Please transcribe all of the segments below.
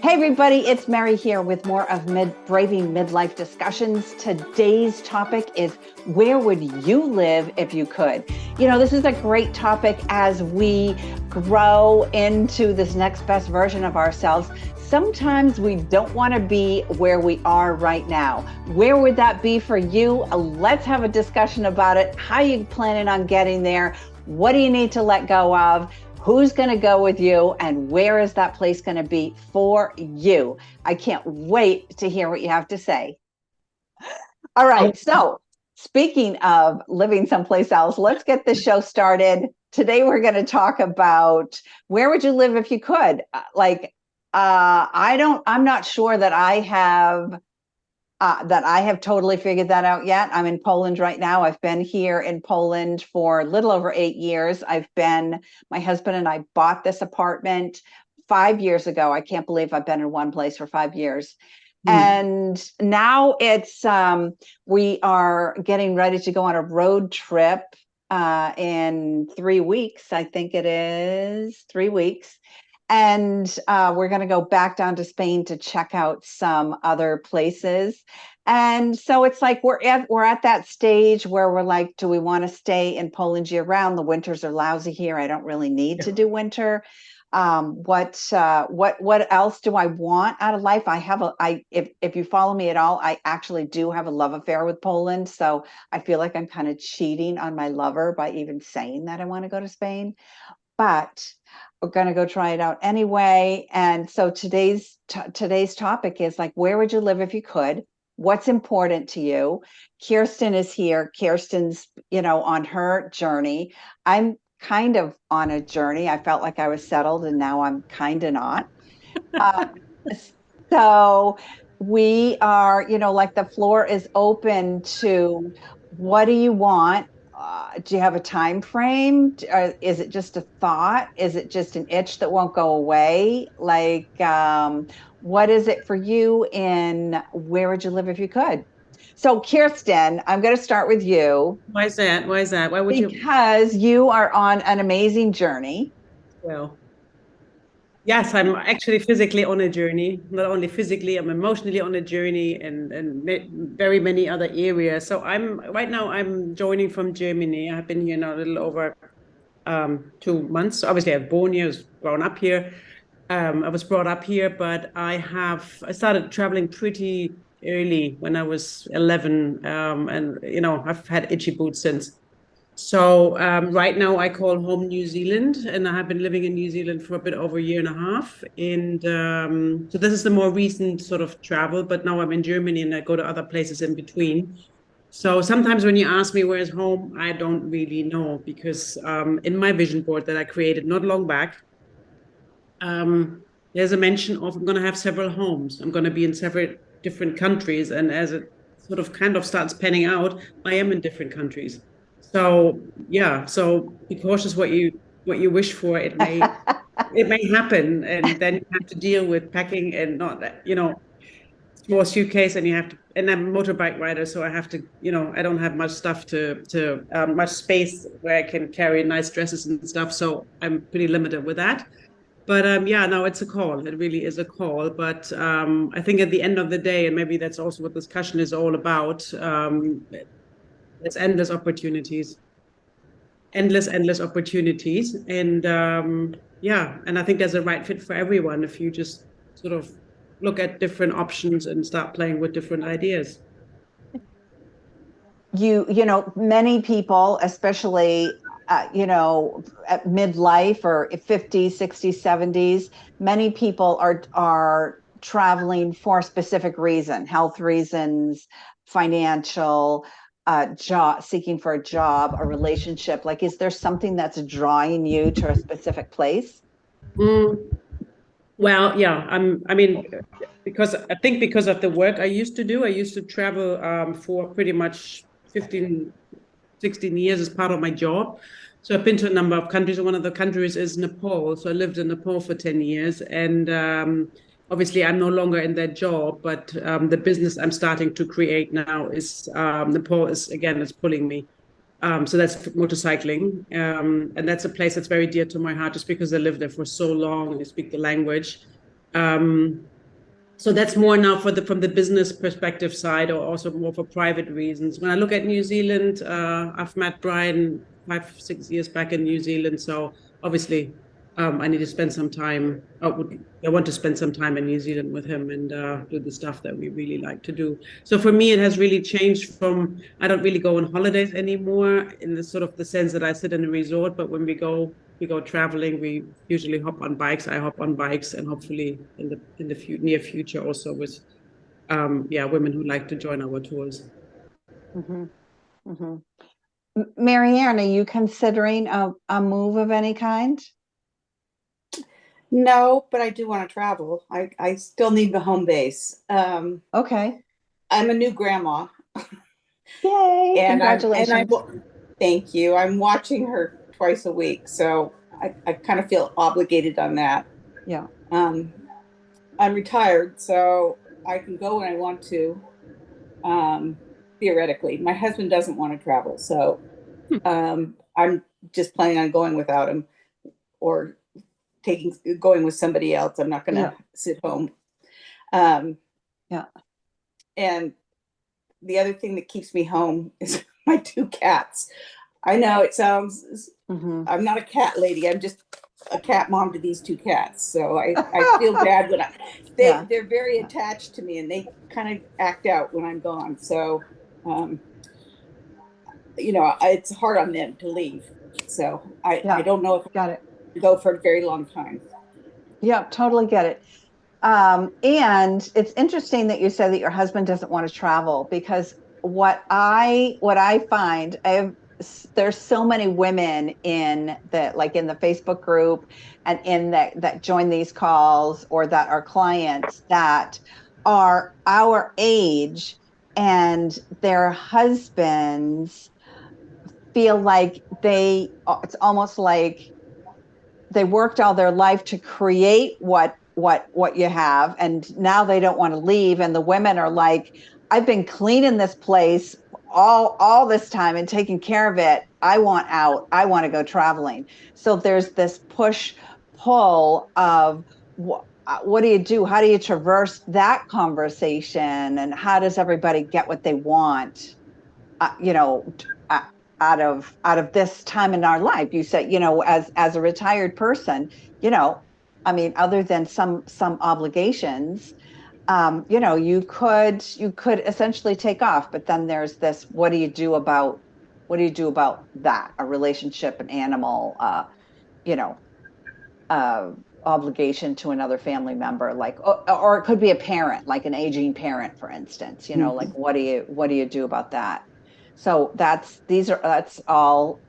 Hey everybody, it's Mary here with more of Braving Midlife Discussions. Today's topic is, where would you live if you could? You know, this is a great topic as we grow into this next best version of ourselves. Sometimes we don't want to be where we are right now. Where would that be for you? Let's have a discussion about it. How are you planning on getting there? What do you need to let go of? Who's going to go with you, and where is that place going to be for you? I can't wait to hear what you have to say. All right. So speaking of living someplace else, let's get the show started. Today, we're going to talk about, where would you live if you could? I'm not sure that I have totally figured that out yet. I'm in Poland right now. I've been here in Poland for a little over 8 years. My husband and I bought this apartment 5 years ago. I can't believe I've been in one place for 5 years. And now we are getting ready to go on a road trip in 3 weeks. I think it is 3 weeks. And we're going to go back down to Spain to check out some other places. And so it's like we're at that stage where we're like, do we want to stay in Poland year round? The winters are lousy here. I don't really need to do winter. What else do I want out of life? If you follow me at all, I actually do have a love affair with Poland. So I feel like I'm kind of cheating on my lover by even saying that I want to go to Spain. But we're going to go try it out anyway. And so today's topic is like, where would you live if you could? What's important to you? Kerstin is here. Kerstin's, on her journey. I'm kind of on a journey. I felt like I was settled, and now I'm kind of not. So we are, like, the floor is open to, what do you want? Do you have a time frame? Is it just a thought? Is it just an itch that won't go away? What is it for you, and where would you live if you could? So, Kerstin, I'm going to start with you. Why is that? Why would you? Because you are on an amazing journey. Well, yes, I'm actually physically on a journey. Not only physically, I'm emotionally on a journey, and very many other areas. So right now I'm joining from Germany. I've been here now a little over 2 months. Obviously, I was born here, I was grown up here. I was brought up here, but I started traveling pretty early when I was 11, and I've had itchy boots since. So right now I call home New Zealand, and I have been living in New Zealand for a bit over a year and a half. And so this is the more recent sort of travel, but now I'm in Germany and I go to other places in between. So sometimes when you ask me where's home, I don't really know, because in my vision board that I created not long back, there's a mention of, I'm going to have several homes. I'm going to be in several different countries. And as it sort of kind of starts panning out, I am in different countries. So yeah, so be cautious what you wish for. It may happen, and then you have to deal with packing and not, small suitcase, and you have to. And I'm a motorbike rider, so I have to, I don't have much stuff much space where I can carry nice dresses and stuff. So I'm pretty limited with that. But yeah, no, it's a call. It really is a call. But I think at the end of the day, and maybe that's also what discussion is all about. There's endless opportunities, endless opportunities. And yeah, and I think there's a right fit for everyone if you just sort of look at different options and start playing with different ideas. Many people, especially, at midlife or 50s, 60s, 70s, many people are traveling for a specific reason: health reasons, financial, job, seeking for a job, a relationship. Like, is there something that's drawing you to a specific place? Well, yeah, I mean, because of the work I used to do, I used to travel for pretty much 15, 16 years as part of my job. So I've been to a number of countries, and one of the countries is Nepal. So I lived in Nepal for 10 years. And obviously, I'm no longer in that job, but the business I'm starting to create now is Nepal is pulling me. So that's motorcycling. And that's a place that's very dear to my heart, just because I lived there for so long and I speak the language. So that's more now from the business perspective side, or also more for private reasons. When I look at New Zealand, I've met Brian 5, 6 years back in New Zealand. So obviously, I need to spend some time. I want to spend some time in New Zealand with him and do the stuff that we really like to do. So for me, it has really changed from I don't really go on holidays anymore in the sort of the sense that I sit in a resort, but when we go traveling. We usually hop on bikes. I hop on bikes, and hopefully in the near future also with women who like to join our tours. Hmm. Hmm. Marianne, are you considering a move of any kind? No, but I do want to travel. I still need the home base. Okay. I'm a new grandma, Yay, and I congratulations. thank you. I'm watching her twice a week, so I kind of feel obligated on that. Yeah. Um, I'm retired, so I can go when I want to. Um, Theoretically, my husband doesn't want to travel, so I'm just planning on going without him or taking going with somebody else. I'm not going Yeah. to sit home. Um, Yeah. and the other thing that keeps me home is my two cats. I know it sounds, Hmm. I'm not a cat lady. I'm just a cat mom to these two cats. So I feel bad when Yeah. they're very attached to me and they kind of act out when I'm gone. So, um, it's hard on them to leave. So I Yeah. don't know if Got it. I go for a very long time. Yeah, totally get it. And it's interesting that you said that your husband doesn't want to travel because what I find there's so many women in the Facebook group and in that join these calls or that are clients that are our age and their husbands feel like it's almost like they worked all their life to create what you have, and now they don't want to leave, and the women are like, I've been cleaning this place all this time and taking care of it. I want out. I want to go traveling. So there's this push pull of what do you do? How do you traverse that conversation, and how does everybody get what they want, uh, you know uh, out of this time in our life? You said, as a retired person, I mean, other than some obligations, you could essentially take off, but then there's this, what do you do about that, a relationship, an animal, you know uh obligation to another family member, like, or it could be a parent, like an aging parent, for instance, like, what do you do about that? So that's all,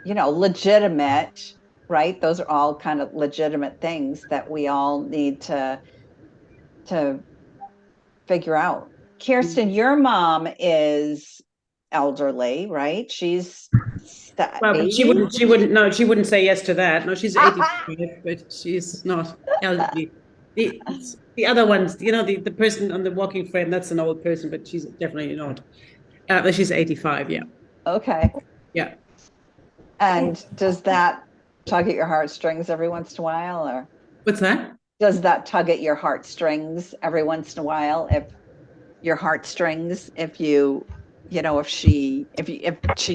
legitimate, right? Those are all kind of legitimate things that we all need to figure out. Kirsten, your mom is elderly, right? She's Well, but 80. she wouldn't say yes to that. No, she's 85, but she's not elderly. The other ones, the person on the walking frame, that's an old person, but she's definitely not. But she's 85, yeah. Okay. Yeah. And does that tug at your heartstrings every once in a while, or What's that? does that tug at your heartstrings every once in a while? If your heartstrings, if she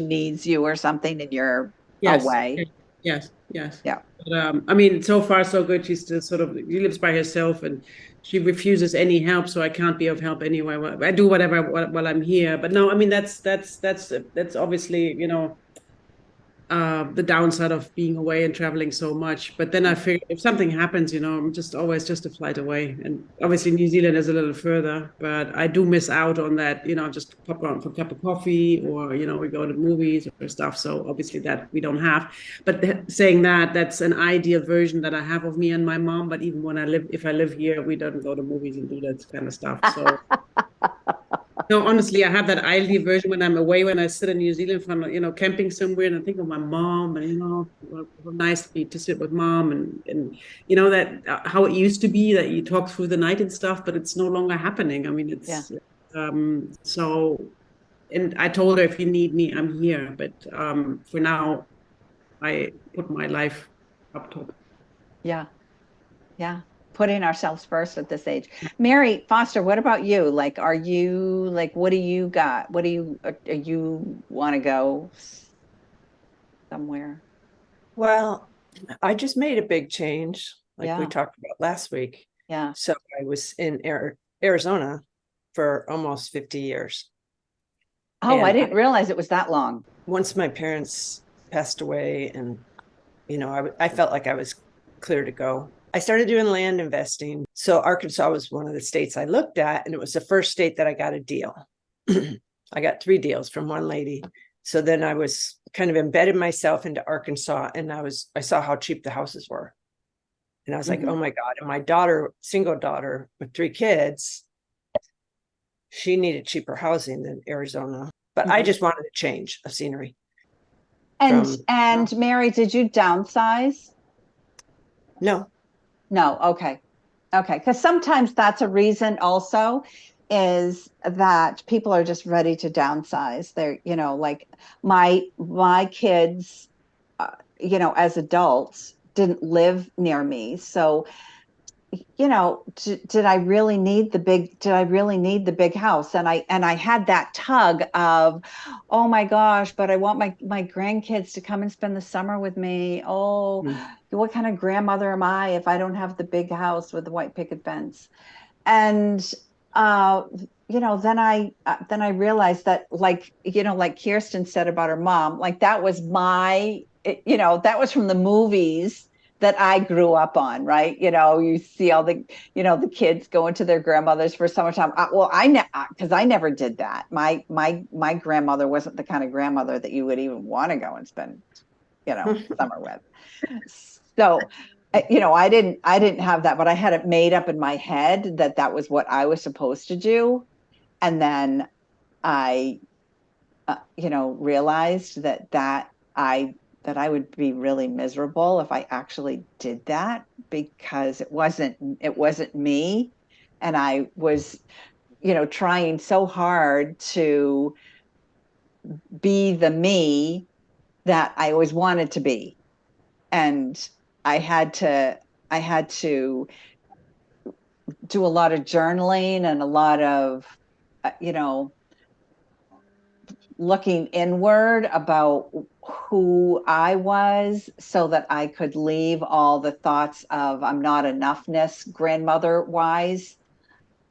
needs you or something and you're Yes. away. Yes. Yes. Yeah. But, I mean, so far so good. She's still she lives by herself and she refuses any help, so I can't be of help anyway. I do whatever while I'm here. But no, I mean that's obviously, the downside of being away and traveling so much. But then I figure if something happens, I'm just always just a flight away. And obviously New Zealand is a little further, but I do miss out on that, just pop around for a cup of coffee or, we go to movies or stuff. So obviously that we don't have. But saying that, that's an ideal version that I have of me and my mom. But even if I live here, we don't go to movies and do that kind of stuff. So no, honestly, I have that ideal version when I'm away, when I sit in New Zealand from, camping somewhere and I think of my mom and, how nice to be to sit with mom and that how it used to be that you talk through the night and stuff, but it's no longer happening. I mean, Yeah. so, and I told her, if you need me, I'm here. But for now, I put my life up top. Yeah. Yeah. putting ourselves first at this age. Mary Foster, what about you? Like, are you like, what do you got? What do you want to go somewhere? Well, I just made a big change, like we Yeah. talked about last week. Yeah. So I was in Arizona for almost 50 years. Oh, I And didn't realize it was that long. once my parents passed away, and I felt like I was clear to go. I started doing land investing. So Arkansas was one of the states I looked at, and it was the first state that I got a deal. I got 3 deals from one lady. So then I was kind of embedded myself into Arkansas, and I saw how cheap the houses were. And I was like, Mhm. oh my God. And my daughter, single daughter with 3 kids, she needed cheaper housing than Arizona. But I Mhm. just wanted a change of scenery. And Mary, did you downsize? No. No, okay. Okay, because sometimes that's a reason also, is that people are just ready to downsize. They're, like my kids, as adults didn't live near me. So, did I really need the big house? And I had that tug of, oh my gosh, but I want my grandkids to come and spend the summer with me. Oh, what kind of grandmother am I if I don't have the big house with the white picket fence? And then I realized that, like Kerstin said about her mom, like that was that was from the movies that I grew up on, right? You see all the kids going to their grandmothers for summertime. Because I never did that. My grandmother wasn't the kind of grandmother that you would even want to go and spend, summer with. So, I didn't have that, but I had it made up in my head that that was what I was supposed to do. And then I, realized that I would be really miserable if I actually did that, because it wasn't me. And I was, trying so hard to be the me that I always wanted to be. And I had to, I had to do a lot of journaling and a lot of, uh, you know, looking inward about who I was, so that I could leave all the thoughts of I'm not enoughness grandmother wise.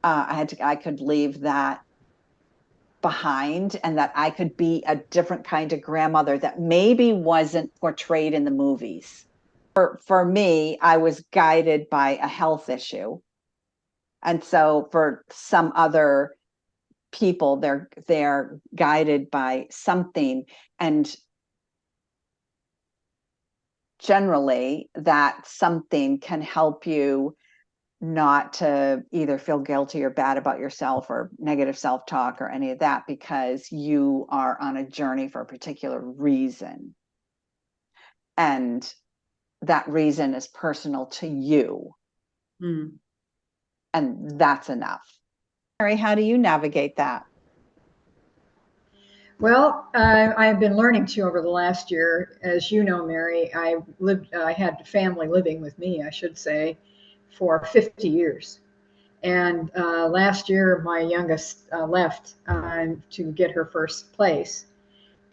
I could leave that behind, and that I could be a different kind of grandmother that maybe wasn't portrayed in the movies. For me, I was guided by a health issue. And so for some other people, they're guided by something. And generally that something can help you not to either feel guilty or bad about yourself or negative self-talk or any of that, because you are on a journey for a particular reason. And that reason is personal to you. Mm. And that's enough. Mary, how do you navigate that? Well, I've been learning to over the last year. As you know, Mary, I had family living with me, I should say, for 50 years. And last year, my youngest left to get her first place.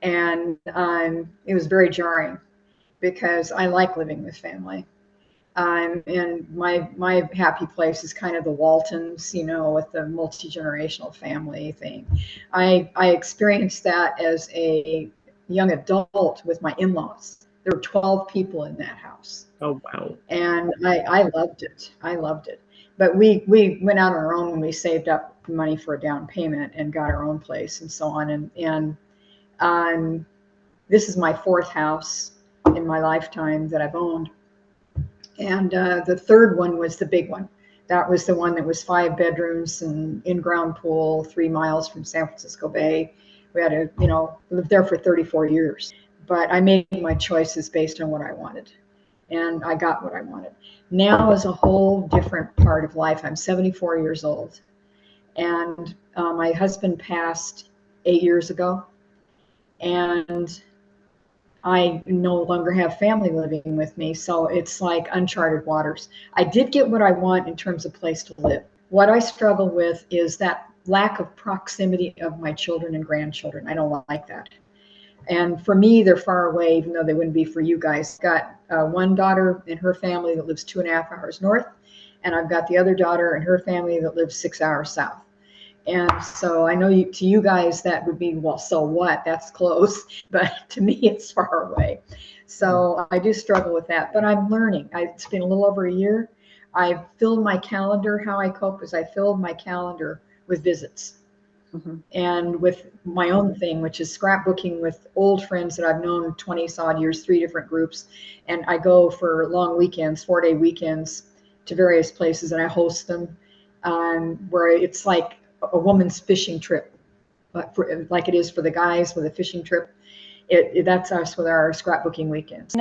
And it was very jarring because I like living with family. And my happy place is kind of the Waltons, with the multi-generational family thing. I experienced that as a young adult with my in-laws. There were 12 people in that house. Oh, wow. And I loved it. I loved it. But we went out on our own when we saved up money for a down payment and got our own place and so on. And this is my 4th house in my lifetime that I've owned. And the third one was the big one. That was the one that was 5 bedrooms and in-ground pool, 3 miles from San Francisco Bay. We had lived there for 34 years. But I made my choices based on what I wanted. And I got what I wanted. Now is a whole different part of life. I'm 74 years old. And my husband passed 8 years ago. And I no longer have family living with me, so it's like uncharted waters. I did get what I want in terms of place to live. What I struggle with is that lack of proximity of my children and grandchildren. I don't like that. And for me, they're far away, even though they wouldn't be for you guys. Got one daughter and her family that lives 2.5 hours north, and I've got the other daughter and her family that lives 6 hours south. And so I know to you guys that would be, well, so what? That's close. But to me, it's far away. So I do struggle with that, but I'm learning. It's been a little over a year. I've filled my calendar. How I cope is I filled my calendar with visits. Mm-hmm. And with my own thing, which is scrapbooking with old friends that I've known 20 odd years, 3 different groups. And I go for long weekends, 4-day weekends to various places, and I host them where it's like a woman's fishing trip, like it is for the guys with a fishing trip. That's us with our scrapbooking weekends.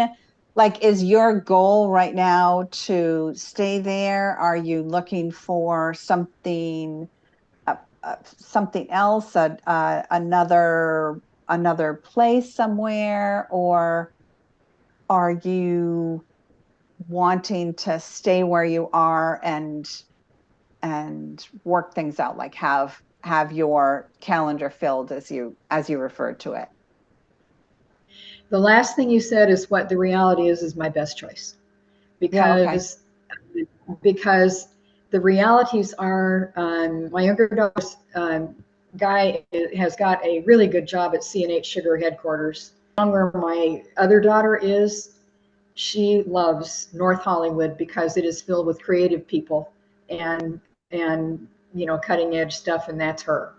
Like, is your goal right now to stay there? Are you looking for something else, another place somewhere, or are you wanting to stay where you are and work things out, like have your calendar filled as you referred to it? The last thing you said is what the reality is my best choice, because the realities are, my younger daughter's guy has got a really good job at C&H Sugar headquarters. Where my other daughter is, she loves North Hollywood because it is filled with creative people and cutting edge stuff, and that's her.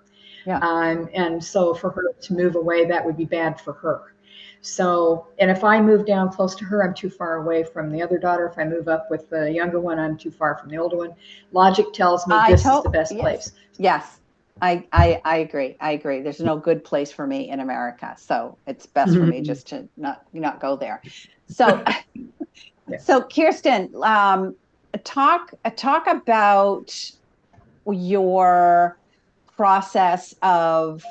Yeah. And so for her to move away, that would be bad for her. So, and if I move down close to her, I'm too far away from the other daughter. If I move up with the younger one, I'm too far from the older one. Logic tells me this is the best place. Yes, I agree. There's no good place for me in America, so it's best for me just to not go there. So, so Kerstin, talk about your process of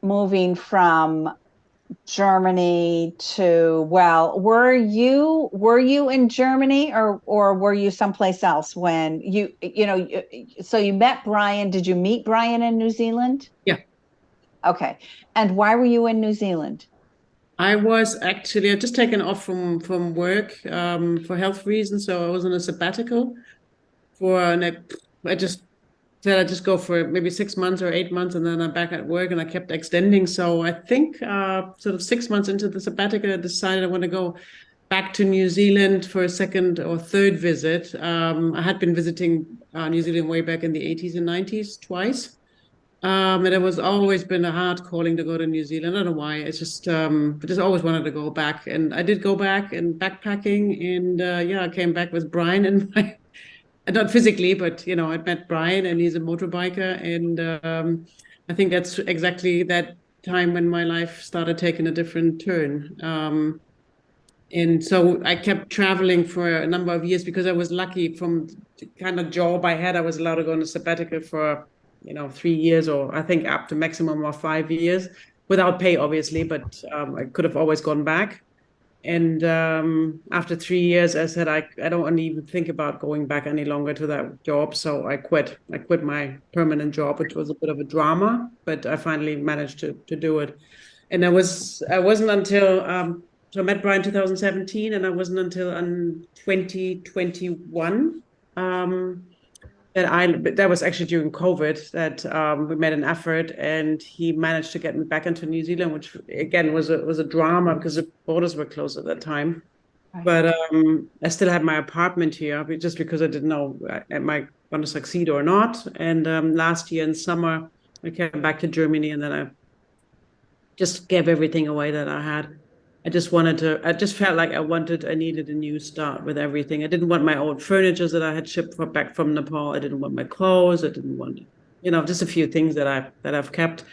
moving from Germany to, well, were you in Germany or were you someplace else when so you met Brian? Did you meet Brian in New Zealand? Yeah. Okay. And why were you in New Zealand? I was actually, I'd just taken off from work for health reasons. So I was on a sabbatical I just said I'd just go for maybe 6 months or 8 months, and then I'm back at work, and I kept extending. So I think sort of 6 months into the sabbatical, I decided I want to go back to New Zealand for a second or third visit. I had been visiting New Zealand way back in the 80s and 90s twice. And it was always been a hard calling to go to New Zealand. I don't know why. It's just, I just always wanted to go back. And I did go back and backpacking. And I came back with Brian and not physically, but, I'd met Brian, and he's a motorbiker. And I think that's exactly that time when my life started taking a different turn. And so I kept traveling for a number of years because I was lucky from the kind of job I had. I was allowed to go on a sabbatical for 3 years, or I think up to maximum of 5 years without pay, obviously, but I could have always gone back. And after 3 years, I said, I don't want to even think about going back any longer to that job. So I quit my permanent job, which was a bit of a drama, but I finally managed to do it. And I wasn't until, so I met Brian 2017, and I wasn't until 2021, that was actually during COVID that we made an effort, and he managed to get me back into New Zealand, which again was a drama because the borders were closed at that time. Right. But I still had my apartment here, just because I didn't know am I going to succeed or not. And last year in summer, I came back to Germany, and then I just gave everything away that I had. I just felt like I needed a new start with everything. I didn't want my old furniture that I had shipped back from Nepal. I didn't want my clothes. I didn't want, just a few things that I've kept,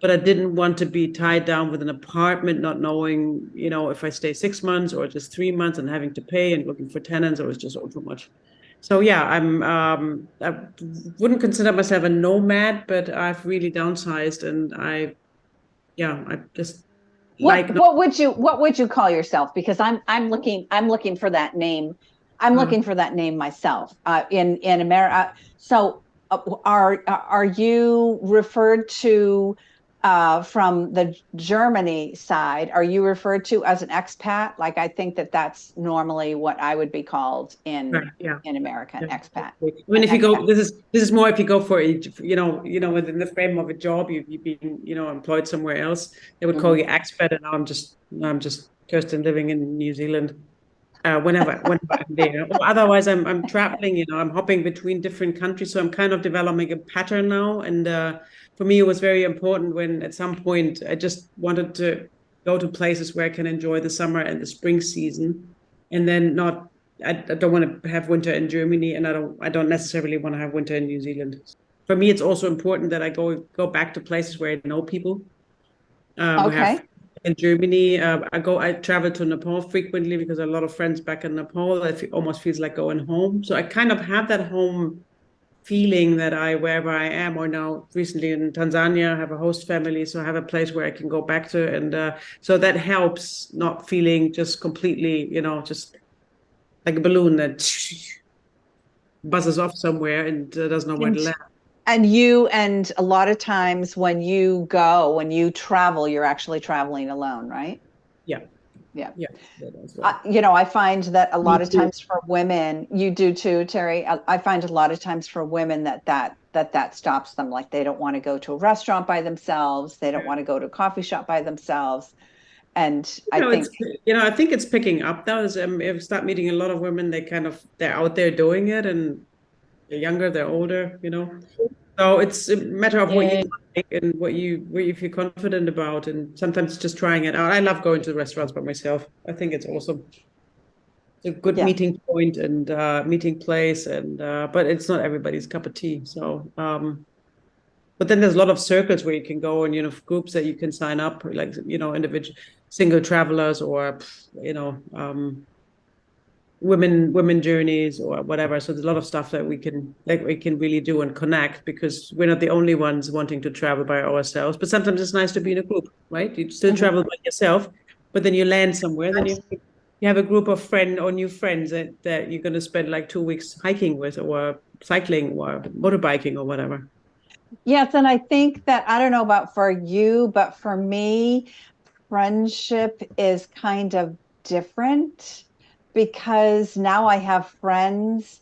but I didn't want to be tied down with an apartment, not knowing, if I stay 6 months or just 3 months and having to pay and looking for tenants. It was just all too much. So yeah, I wouldn't consider myself a nomad, but I've really downsized, and I just what would you call yourself? Because I'm looking for that name. I'm looking for that name myself. In America. So are you referred to from the Germany side? Are you referred to as an expat? Like, I think that's normally what I would be called in America, an expat. I mean, if you go, this is more if you go for a, within the frame of a job, you've been, employed somewhere else, they would call you expat, and now I'm just Kirsten living in New Zealand. Whenever I'm there. Or otherwise, I'm traveling. I'm hopping between different countries, so I'm kind of developing a pattern now. And for me, it was very important when at some point I just wanted to go to places where I can enjoy the summer and the spring season, and then not. I don't want to have winter in Germany, and I don't necessarily want to have winter in New Zealand. For me, it's also important that I go back to places where I know people. We have in Germany. I travel to Nepal frequently because a lot of friends back in Nepal. It almost feels like going home. So I kind of have that home feeling that wherever I am, or now recently in Tanzania, I have a host family, so I have a place where I can go back to, and so that helps not feeling just completely, just like a balloon that buzzes off somewhere and doesn't know where to land. And a lot of times when you travel, you're actually traveling alone, right? Yeah. I find that a lot of times for women, you do too, Terry. I find a lot of times for women that stops them. Like, they don't want to go to a restaurant by themselves. They don't want to go to a coffee shop by themselves. And I think it's picking up though. I've started meeting a lot of women. They're out there doing it, and they're younger, they're older, So it's a matter of what you like and what you feel confident about, and sometimes just trying it out. I love going to restaurants by myself. I think it's awesome. It's a good meeting point and meeting place, and but it's not everybody's cup of tea. So but then there's a lot of circles where you can go, and groups that you can sign up, like individual single travelers, or women journeys or whatever. So there's a lot of stuff that we can really do and connect, because we're not the only ones wanting to travel by ourselves. But sometimes it's nice to be in a group, right? You still travel by yourself, but then you land somewhere, then you have a group of friends or new friends that you're going to spend like 2 weeks hiking with, or cycling, or motorbiking, or whatever. Yes, and I think that, I don't know about for you, but for me, friendship is kind of different, because now I have friends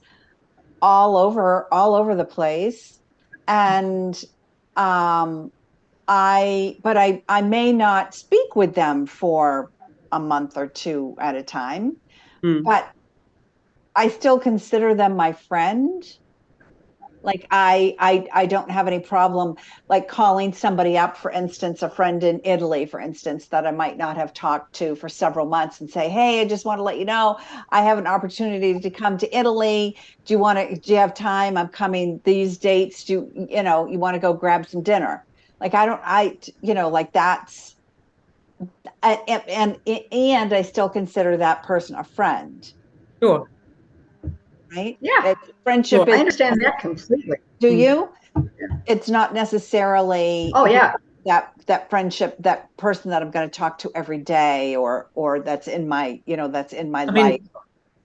all over the place, and I may not speak with them for a month or two at a time, but I still consider them my friend. Like, I don't have any problem like calling somebody up, for instance, a friend in Italy, for instance, that I might not have talked to for several months, and say, hey, I just want to let you know I have an opportunity to come to Italy. Do you have time? I'm coming these dates. You want to go grab some dinner? Like, like that's, and I still consider that person a friend. Sure. Right? Yeah. Friendship. Sure. I understand that completely. Do you? It's not necessarily that friendship, that person that I'm going to talk to every day, or that's in my life.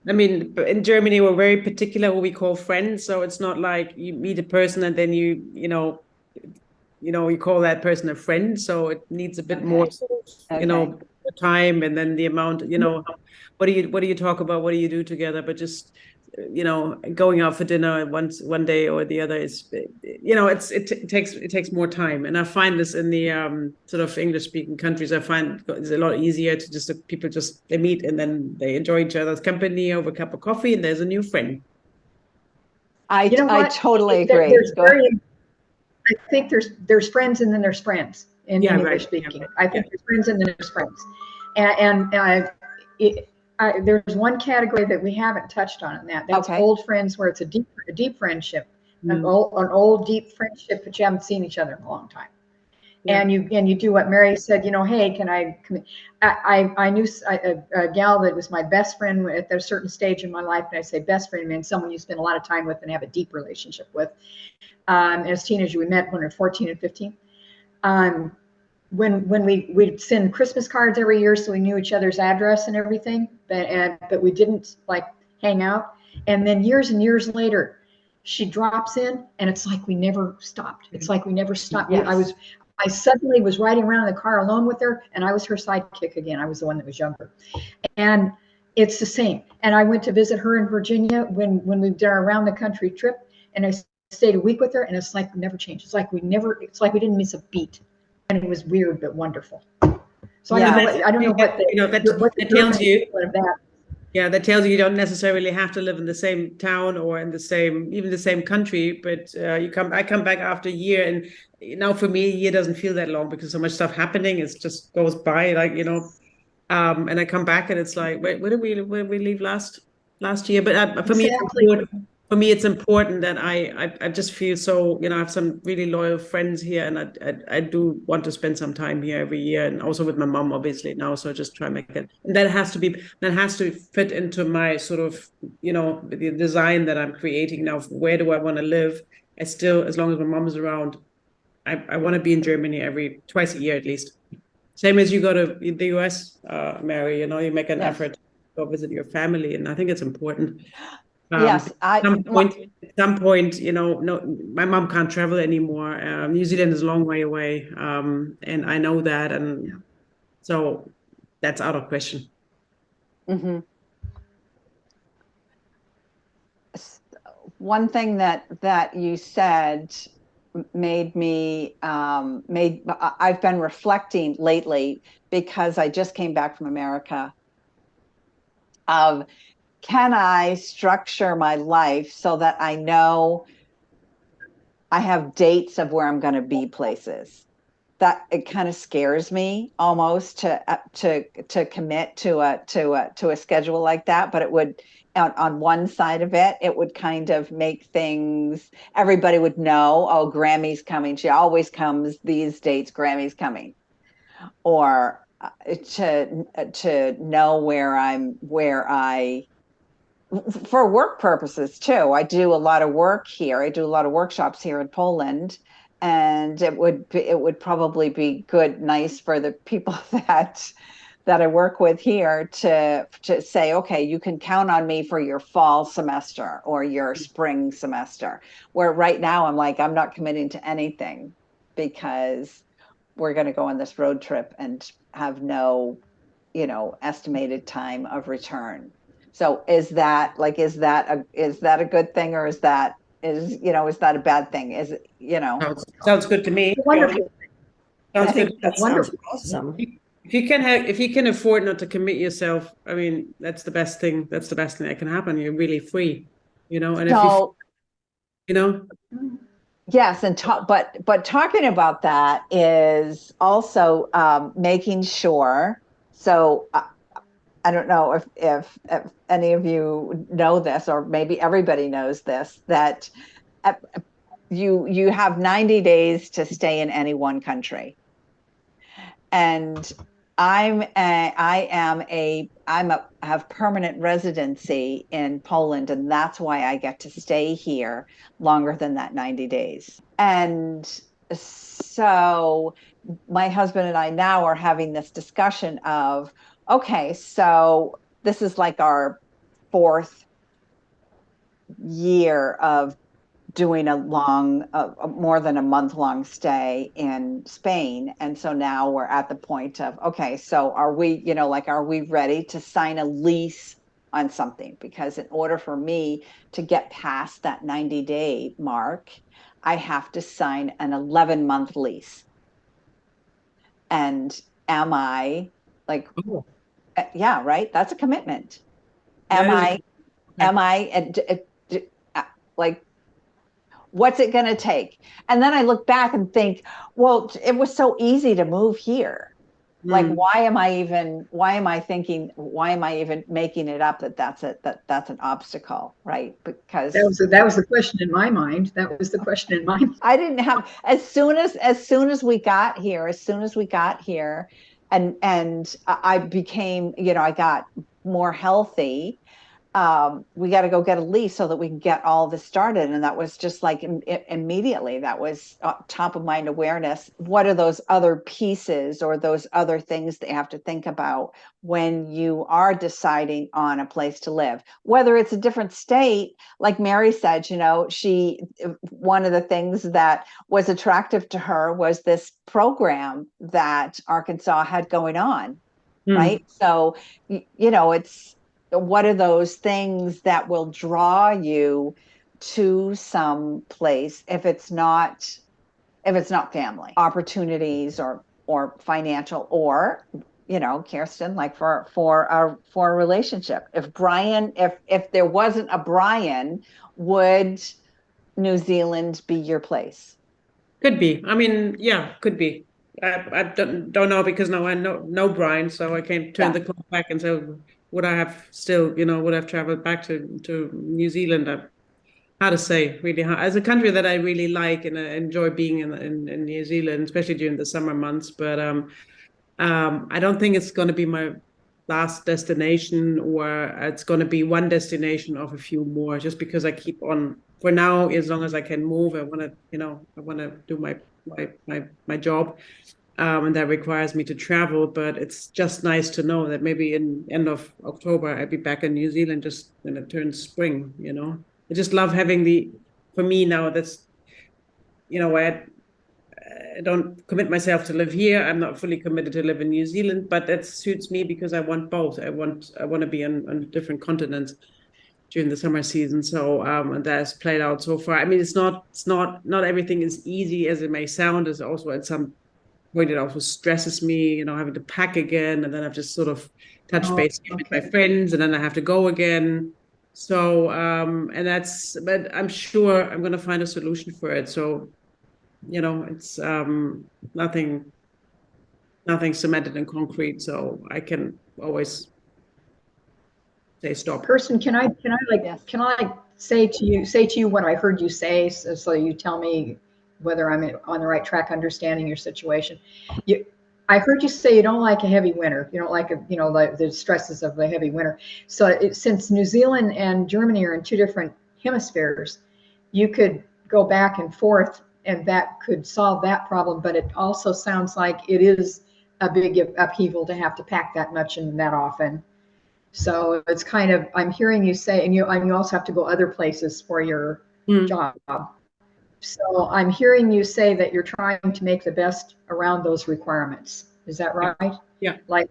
I mean, in Germany, we're very particular what we call friends. So it's not like you meet a person and then you call that person a friend. So it needs a bit more, time, and then the amount, what do you talk about? What do you do together? But just, going out for dinner one day or the other is, it takes more time. And I find this in the sort of English speaking countries. I find it's a lot easier to just, people just, they meet and then they enjoy each other's company over a cup of coffee, and there's a new friend. I totally agree. I think there's friends, and then there's friends in English speaking. I think there's friends, and then there's friends. And there's one category that we haven't touched on, and that's old friends, where it's a deep friendship, an old deep friendship, but you haven't seen each other in a long time. Yeah. And you do what Mary said, hey, can I come? I knew a gal that was my best friend at a certain stage in my life, and I say best friend means someone you spend a lot of time with and have a deep relationship with. As teenagers, we met when we were 14 and 15. when we'd send Christmas cards every year, so we knew each other's address and everything, but we didn't like hang out. And then years and years later, she drops in, and it's like we never stopped. It's like we never stopped. Yes. I suddenly was riding around in the car alone with her, and I was her sidekick again. I was the one that was younger, and it's the same. And I went to visit her in Virginia when we did our around the country trip, and I stayed a week with her, and it's like we never changed. It's like we didn't miss a beat, and it was weird but wonderful. So Yeah. I don't know what that tells you. Of that. Yeah, that tells you don't necessarily have to live in the same town or in even the same country. But I come back after a year, and now for me, a year doesn't feel that long because so much stuff happening. It just goes by, like and I come back and it's like, wait, where did we leave last year? But for me, it's important that I just feel so, I have some really loyal friends here, and I do want to spend some time here every year, and also with my mom, obviously now. So I just try and make it, and that has to fit into my sort of, the design that I'm creating now. Where do I want to live? I still, as long as my mom is around, I want to be in Germany twice a year at least. Same as you go to the US, Mary, you make an effort to go visit your family, and I think it's important. Yes, at some point, no, my mom can't travel anymore. New Zealand is a long way away, and I know that, and so that's out of question. Mm-hmm. One thing that you said made me I've been reflecting lately because I just came back from America of, can I structure my life so that I know I have dates of where I'm going to be places? That it kind of scares me almost to commit to a schedule like that. But it would, on one side of it, it would kind of make things, everybody would know, oh, Grammy's coming. She always comes these dates, Grammy's coming. Or to know where I for work purposes too. I do a lot of work here. I do a lot of workshops here in Poland, and it would probably be nice for the people that I work with here to say, okay, you can count on me for your fall semester or your spring semester. Where right now I'm like, I'm not committing to anything because we're going to go on this road trip and have no, estimated time of return. So is that a good thing, or is that a bad thing? Is it, Sounds good to me. Wonderful. Sounds good. That sounds awesome. If you can afford not to commit yourself, I mean, that's the best thing. That's the best thing that can happen. You're really free, and so, if you. Yes, but talking about that is also making sure. So I don't know if any of you know this, or maybe everybody knows this, that you have 90 days to stay in any one country. And I have permanent residency in Poland, and that's why I get to stay here longer than that 90 days. And so my husband and I now are having this discussion of, okay, so this is like our fourth year of doing a more than a month-long stay in Spain. And so now we're at the point of, okay, so are we ready to sign a lease on something? Because in order for me to get past that 90-day mark, I have to sign an 11-month lease. And am I like, yeah, right? That's a commitment. Like, what's it going to take? And then I look back and think, well, it was so easy to move here. Like, why am I even making it up that's an obstacle, right? Because that was the question in my mind. That was the question in my mind. I didn't have, as soon as we got here, and I became, I got more healthy, we got to go get a lease so that we can get all this started. And that was just like immediately, that was top of mind awareness. What are those other pieces or those other things that you have to think about when you are deciding on a place to live, whether it's a different state? Like Mary said, one of the things that was attractive to her was this program that Arkansas had going on. Right. So, it's, what are those things that will draw you to some place if it's not family opportunities or financial, or Kerstin, like for a relationship? If there wasn't a Brian, would New Zealand be your place? Could be. I mean, yeah, could be. I don't know, because now I know Brian, so I can turn the clock back and say, would I have still, would I have traveled back to New Zealand? How to say, really hard. As a country that I really like and I enjoy being in New Zealand, especially during the summer months. But I don't think it's going to be my last destination, or it's going to be one destination of a few more, just because I keep on, for now, as long as I can move, I want to do my job. And that requires me to travel, but it's just nice to know that maybe in end of October, I'll be back in New Zealand just when it turns spring, I just love having for me now, that's, I don't commit myself to live here. I'm not fully committed to live in New Zealand, but that suits me because I want both. I want to be on different continents during the summer season. So and that's played out so far. I mean, it's not everything is easy as it may sound. It's also at some point it also stresses me, having to pack again, and then I've just sort of touch base with my friends, and then I have to go again. So but I'm sure I'm going to find a solution for it. So it's nothing cemented in concrete, so I can always say stop. Kirsten, can I say to you what I heard you say, so you tell me whether I'm on the right track understanding your situation. I heard you say you don't like a heavy winter. You don't like the stresses of the heavy winter. So since New Zealand and Germany are in two different hemispheres, you could go back and forth, and that could solve that problem. But it also sounds like it is a big upheaval to have to pack that much and that often. So it's kind of, I'm hearing you say, and you also have to go other places for your job. So I'm hearing you say that you're trying to make the best around those requirements. Is that right? Yeah. Like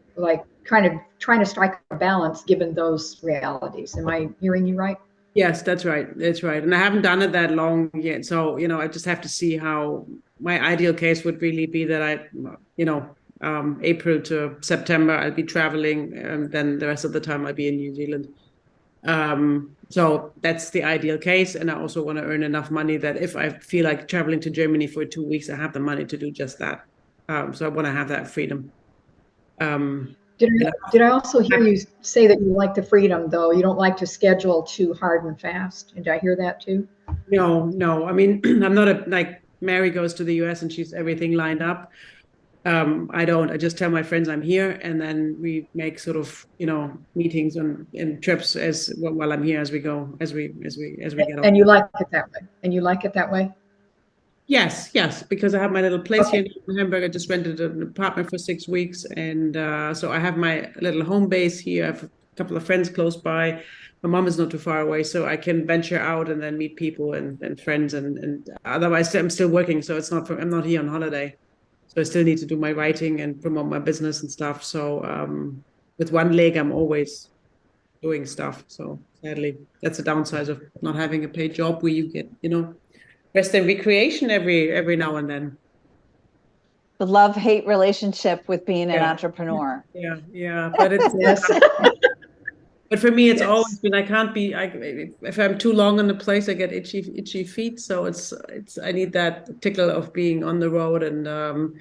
kind of trying to strike a balance given those realities. Am I hearing you right? Yes, that's right. That's right. And I haven't done it that long yet. So, I just have to see how my ideal case would really be that April to September, I'll be traveling, and then the rest of the time I'll be in New Zealand. So that's the ideal case. And I also want to earn enough money that if I feel like traveling to Germany for 2 weeks, I have the money to do just that. So I want to have that freedom. Did I also hear you say that you like the freedom, though? You don't like to schedule too hard and fast. Did I hear that too? No. I mean, I'm not like Mary goes to the US and she's everything lined up. I don't. I just tell my friends I'm here, and then we make sort of meetings and trips while I'm here as we go as we get on. And you like it that way. And you like it that way. Yes, because I have my little place here in Hamburg. I just rented an apartment for 6 weeks, and so I have my little home base here. I have a couple of friends close by. My mom is not too far away, so I can venture out and then meet people and friends. And otherwise, I'm still working, so I'm not here on holiday. So I still need to do my writing and promote my business and stuff. So with one leg, I'm always doing stuff. So sadly, that's a downside of not having a paid job where you get, rest and recreation every now and then. The love-hate relationship with being an entrepreneur. Yeah. But it's Yes. But for me, it's always been, if I'm too long in a place, I get itchy feet. So I need that tickle of being on the road and,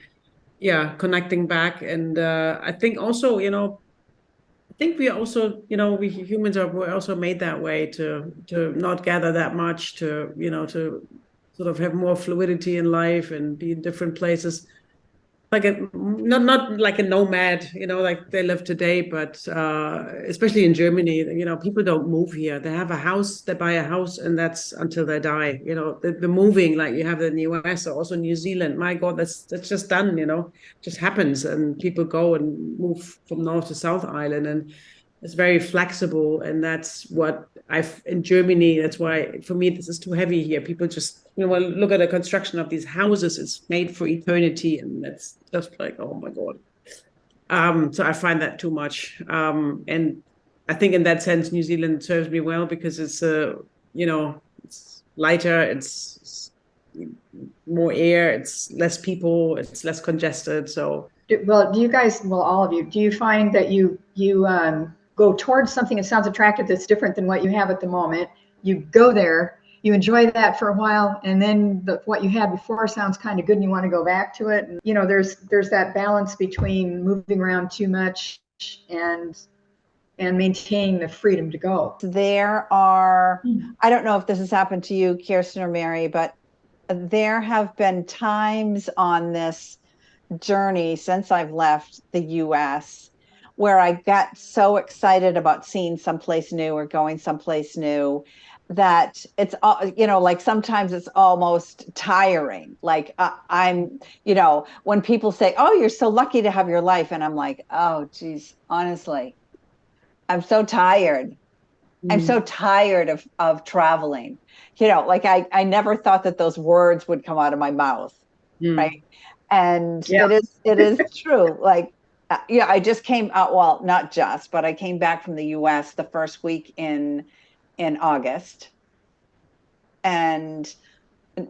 connecting back. And I think also, we also, we humans we're also made that way to not gather that much, to sort of have more fluidity in life and be in different places. like a not like a nomad, like they live today, but especially in Germany, people don't move here. They have a house, they buy a house, and that's until they die. The moving like you have in the US or also New Zealand. My God, that's just done. Just happens, and people go and move from North to South Island, and it's very flexible, and that's what I've in Germany. That's why for me this is too heavy here. People just look at the construction of these houses. It's made for eternity, and that's just like, oh my God. So I find that too much. And I think in that sense, New Zealand serves me well because it's it's lighter, it's more air, it's less people, it's less congested. So Well, do you guys, well, all of you, do you find that you go towards something that sounds attractive that's different than what you have at the moment? You go there, you enjoy that for a while, and then what you had before sounds kind of good, and you want to go back to it. And there's that balance between moving around too much and maintaining the freedom to go. There are, I don't know if this has happened to you, Kirsten or Mary, but there have been times on this journey since I've left the US where I got so excited about seeing someplace new or going someplace new that it's like sometimes it's almost tiring. Like I'm when people say, oh, you're so lucky to have your life, and I'm like, oh geez, honestly, I'm so tired. I'm so tired of traveling. Like I never thought that those words would come out of my mouth, right? And Yeah. it is true. Like, I just came out. Well, not just, but I came back from the U.S. the first week in August, and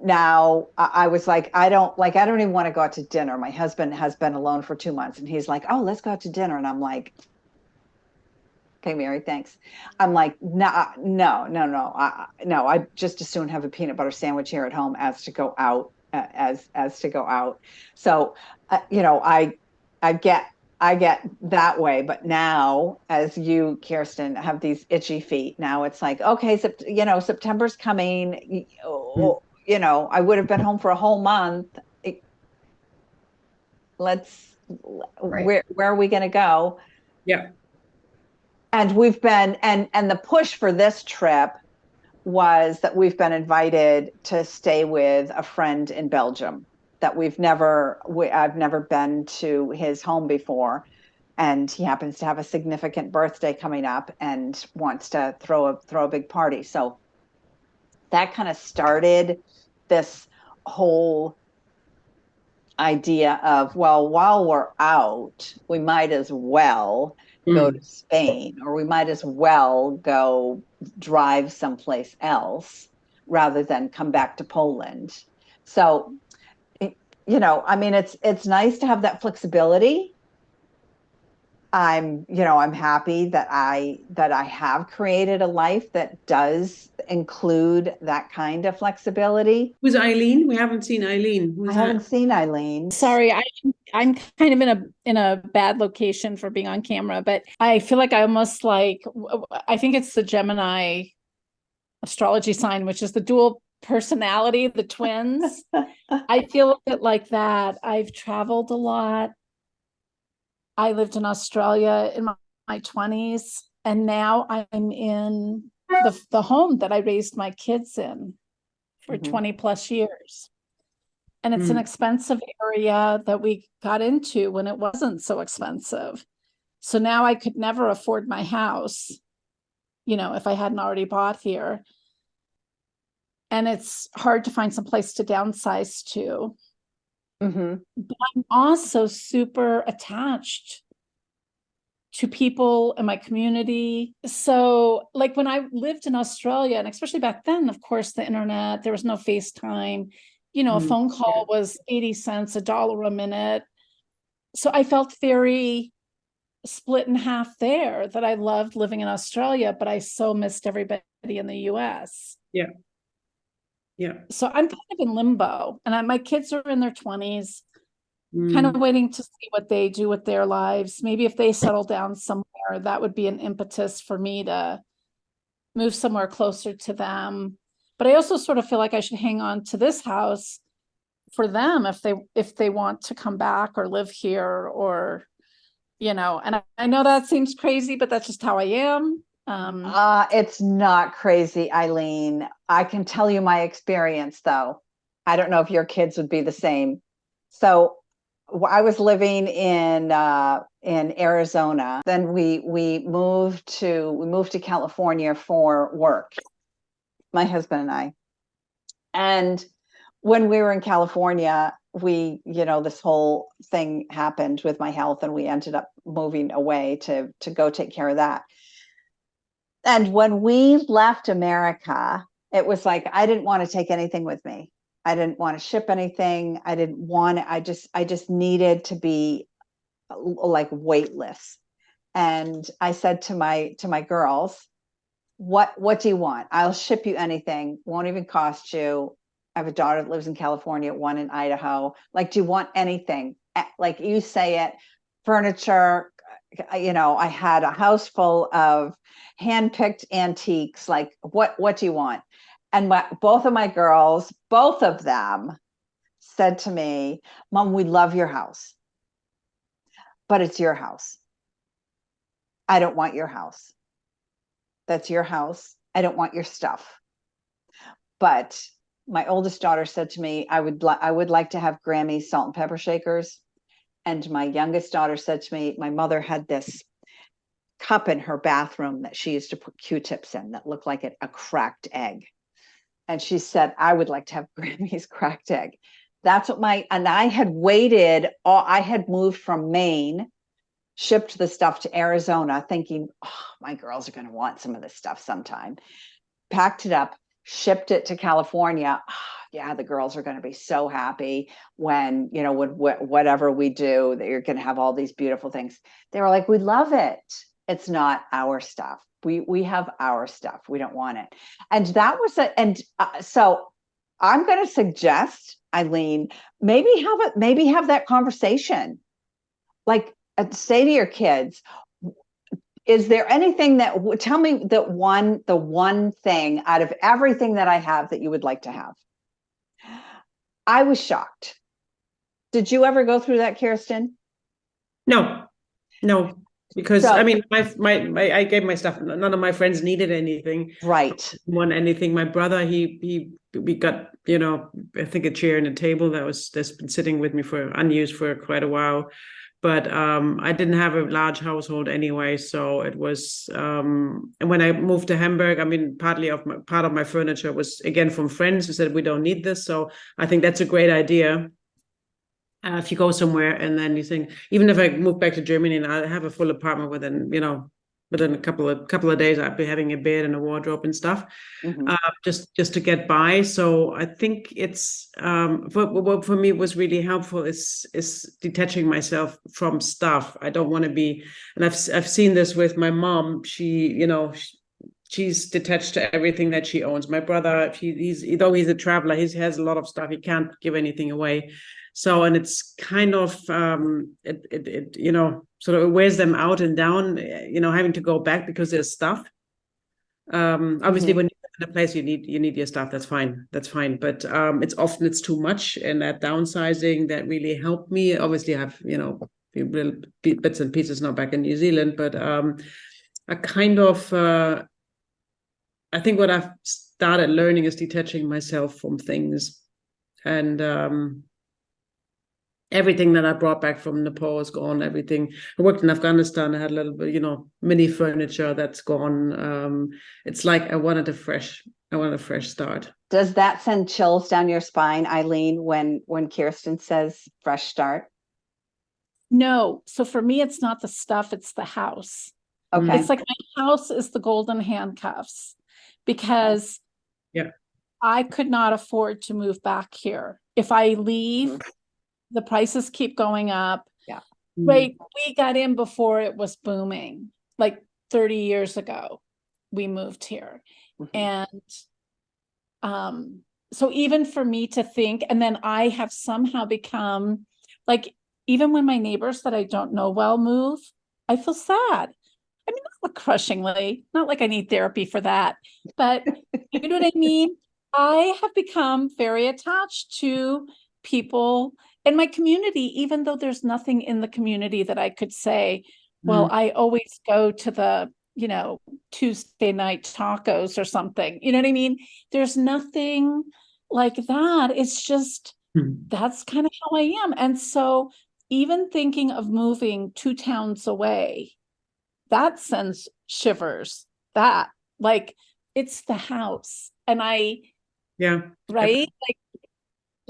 now I was like, I don't even want to go out to dinner. My husband has been alone for 2 months, and he's like, oh, let's go out to dinner, and I'm like, okay, Mary, thanks. I'm like, no, no, no, no, no. I just as soon have a peanut butter sandwich here at home as to go out, as to go out. So, I get that way. But now, as you, Kirsten, have these itchy feet, now it's like, okay, September's coming. I would have been home for a whole month. Let's, Right. where are we going to go? Yeah. And we've been, and the push for this trip was that we've been invited to stay with a friend in Belgium that I've never been to his home before. And he happens to have a significant birthday coming up and wants to throw a big party. So that kind of started this whole idea of, well, while we're out, we might as well go to Spain, or we might as well go drive someplace else rather than come back to Poland. So, I mean, it's nice to have that flexibility. I'm happy that I have created a life that does include that kind of flexibility. Who's Eileen? We haven't seen Eileen. I haven't seen Eileen. Sorry, I'm kind of in a bad location for being on camera, but I feel like I think it's the Gemini astrology sign, which is the dual personality, the twins. I feel a bit like that. I've traveled a lot. I lived in Australia in my 20s, and now I'm in the home that I raised my kids in for 20 plus years. And it's an expensive area that we got into when it wasn't so expensive. So now I could never afford my house, if I hadn't already bought here. And it's hard to find some place to downsize to. But I'm also super attached to people in my community. So like when I lived in Australia, and especially back then, of course, the internet, there was no FaceTime. A phone call was 80 cents, $1 a minute. So I felt very split in half there, that I loved living in Australia, but I so missed everybody in the US. Yeah. Yeah. So I'm kind of in limbo, and my kids are in their 20s, kind of waiting to see what they do with their lives. Maybe if they settle down somewhere, that would be an impetus for me to move somewhere closer to them. But I also sort of feel like I should hang on to this house for them if they want to come back or live here, or and I know that seems crazy, but that's just how I am. It's not crazy, Eileen. I can tell you my experience, though. I don't know if your kids would be the same. So I was living in Arizona. Then we moved to California for work, my husband and I. And when we were in California, this whole thing happened with my health, and we ended up moving away to go take care of that. And when we left America, it was like, I didn't want to take anything with me. I didn't want to ship anything. I just needed to be like weightless. And I said to my girls, what do you want? I'll ship you anything. Won't even cost you. I have a daughter that lives in California, one in Idaho. Like, do you want anything? Like, you say it, furniture. I had a house full of hand-picked antiques. Like, what do you want? And both of my girls, both of them said to me, Mom, we love your house, but it's your house. I don't want your house. That's your house. I don't want your stuff. But my oldest daughter said to me, I would like to have Grammy's salt and pepper shakers. And my youngest daughter said to me, my mother had this cup in her bathroom that she used to put Q-tips in that looked like a cracked egg. And she said, I would like to have Grammy's cracked egg. That's what and I had waited, I had moved from Maine, shipped the stuff to Arizona, thinking, my girls are going to want some of this stuff sometime. Packed it up, shipped it to California. Yeah, the girls are going to be so happy when, whatever we do, that you're going to have all these beautiful things. They were like, we love it. It's not our stuff. We have our stuff. We don't want it. And that was so I'm going to suggest, Eileen, maybe have that conversation. Like, say to your kids, is there anything tell me the one thing out of everything that I have that you would like to have? I was shocked. Did you ever go through that, Kerstin? No, because I mean, I gave my stuff. None of my friends needed anything. Right. Want anything? My brother, we got, I think a chair and a table that's been sitting with me unused for quite a while. But I didn't have a large household anyway, so it was. And when I moved to Hamburg, I mean, part of my furniture was again from friends who said we don't need this. So I think that's a great idea. If you go somewhere and then you think, even if I move back to Germany and I have a full apartment within a couple of days, I'd be having a bed and a wardrobe and stuff, just to get by. So I think it's what for me was really helpful is detaching myself from stuff. I don't want to be, and I've seen this with my mom. She's detached to everything that she owns. My brother, though he's a traveler, he has a lot of stuff. He can't give anything away. So, and it's kind of, sort of wears them out and down, having to go back because there's stuff. Obviously, when you're in a place, you need your stuff. That's fine. But it's too much, and that downsizing that really helped me. Obviously, I have, little bits and pieces now back in New Zealand, but I kind of, I think what I've started learning is detaching myself from things, and everything that I brought back from Nepal is gone. Everything. I worked in Afghanistan. I had a little bit, mini furniture that's gone. It's like I wanted a fresh start. Does that send chills down your spine, Eileen, when Kerstin says fresh start? No. So for me, it's not the stuff, it's the house. Okay. It's like my house is the golden handcuffs, because I could not afford to move back here. If I leave, the prices keep going up. Yeah. Right. We got in before it was booming, like 30 years ago, we moved here. And so even for me to think, and then I have somehow become like, even when my neighbors that I don't know well move, I feel sad. I mean, not crushingly, not like I need therapy for that, but you know what I mean? I have become very attached to people in my community, even though there's nothing in the community that I could say, well, I always go to the, you know, Tuesday night tacos or something. You know what I mean? There's nothing like that. It's just, that's kind of how I am. And so even thinking of moving 2 towns away, that sends shivers. That, like, it's the house. And Yeah. right? Like,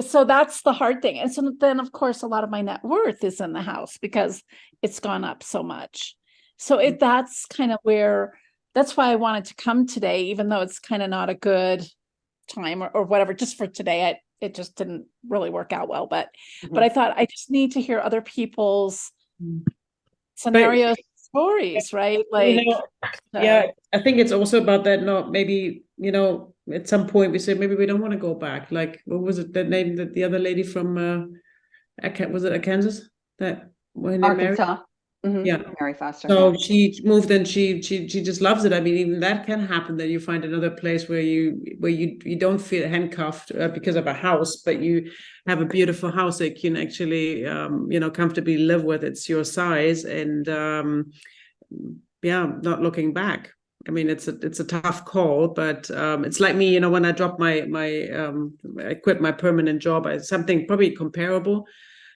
so that's the hard thing. And so then, of course, a lot of my net worth is in the house because it's gone up so much. So that's kind of where, that's why I wanted to come today, even though it's kind of not a good time or whatever, just for today. It just didn't really work out well, but I thought I just need to hear other people's scenarios, stories, right? Like, yeah, I think it's also about that. Not maybe, you know, at some point we say maybe we don't want to go back. Like, what was it, that name that the other lady from was it Kansas that when they married? Arkansas. Yeah. Mary Foster. So yeah. she moved and she just loves it. I mean, even that can happen, that you find another place where you don't feel handcuffed because of a house, but you have a beautiful house that you can actually you know, comfortably live with. It's your size, and yeah, not looking back. I mean, it's a tough call, but it's like me, you know, when I dropped I quit my permanent job, something probably comparable.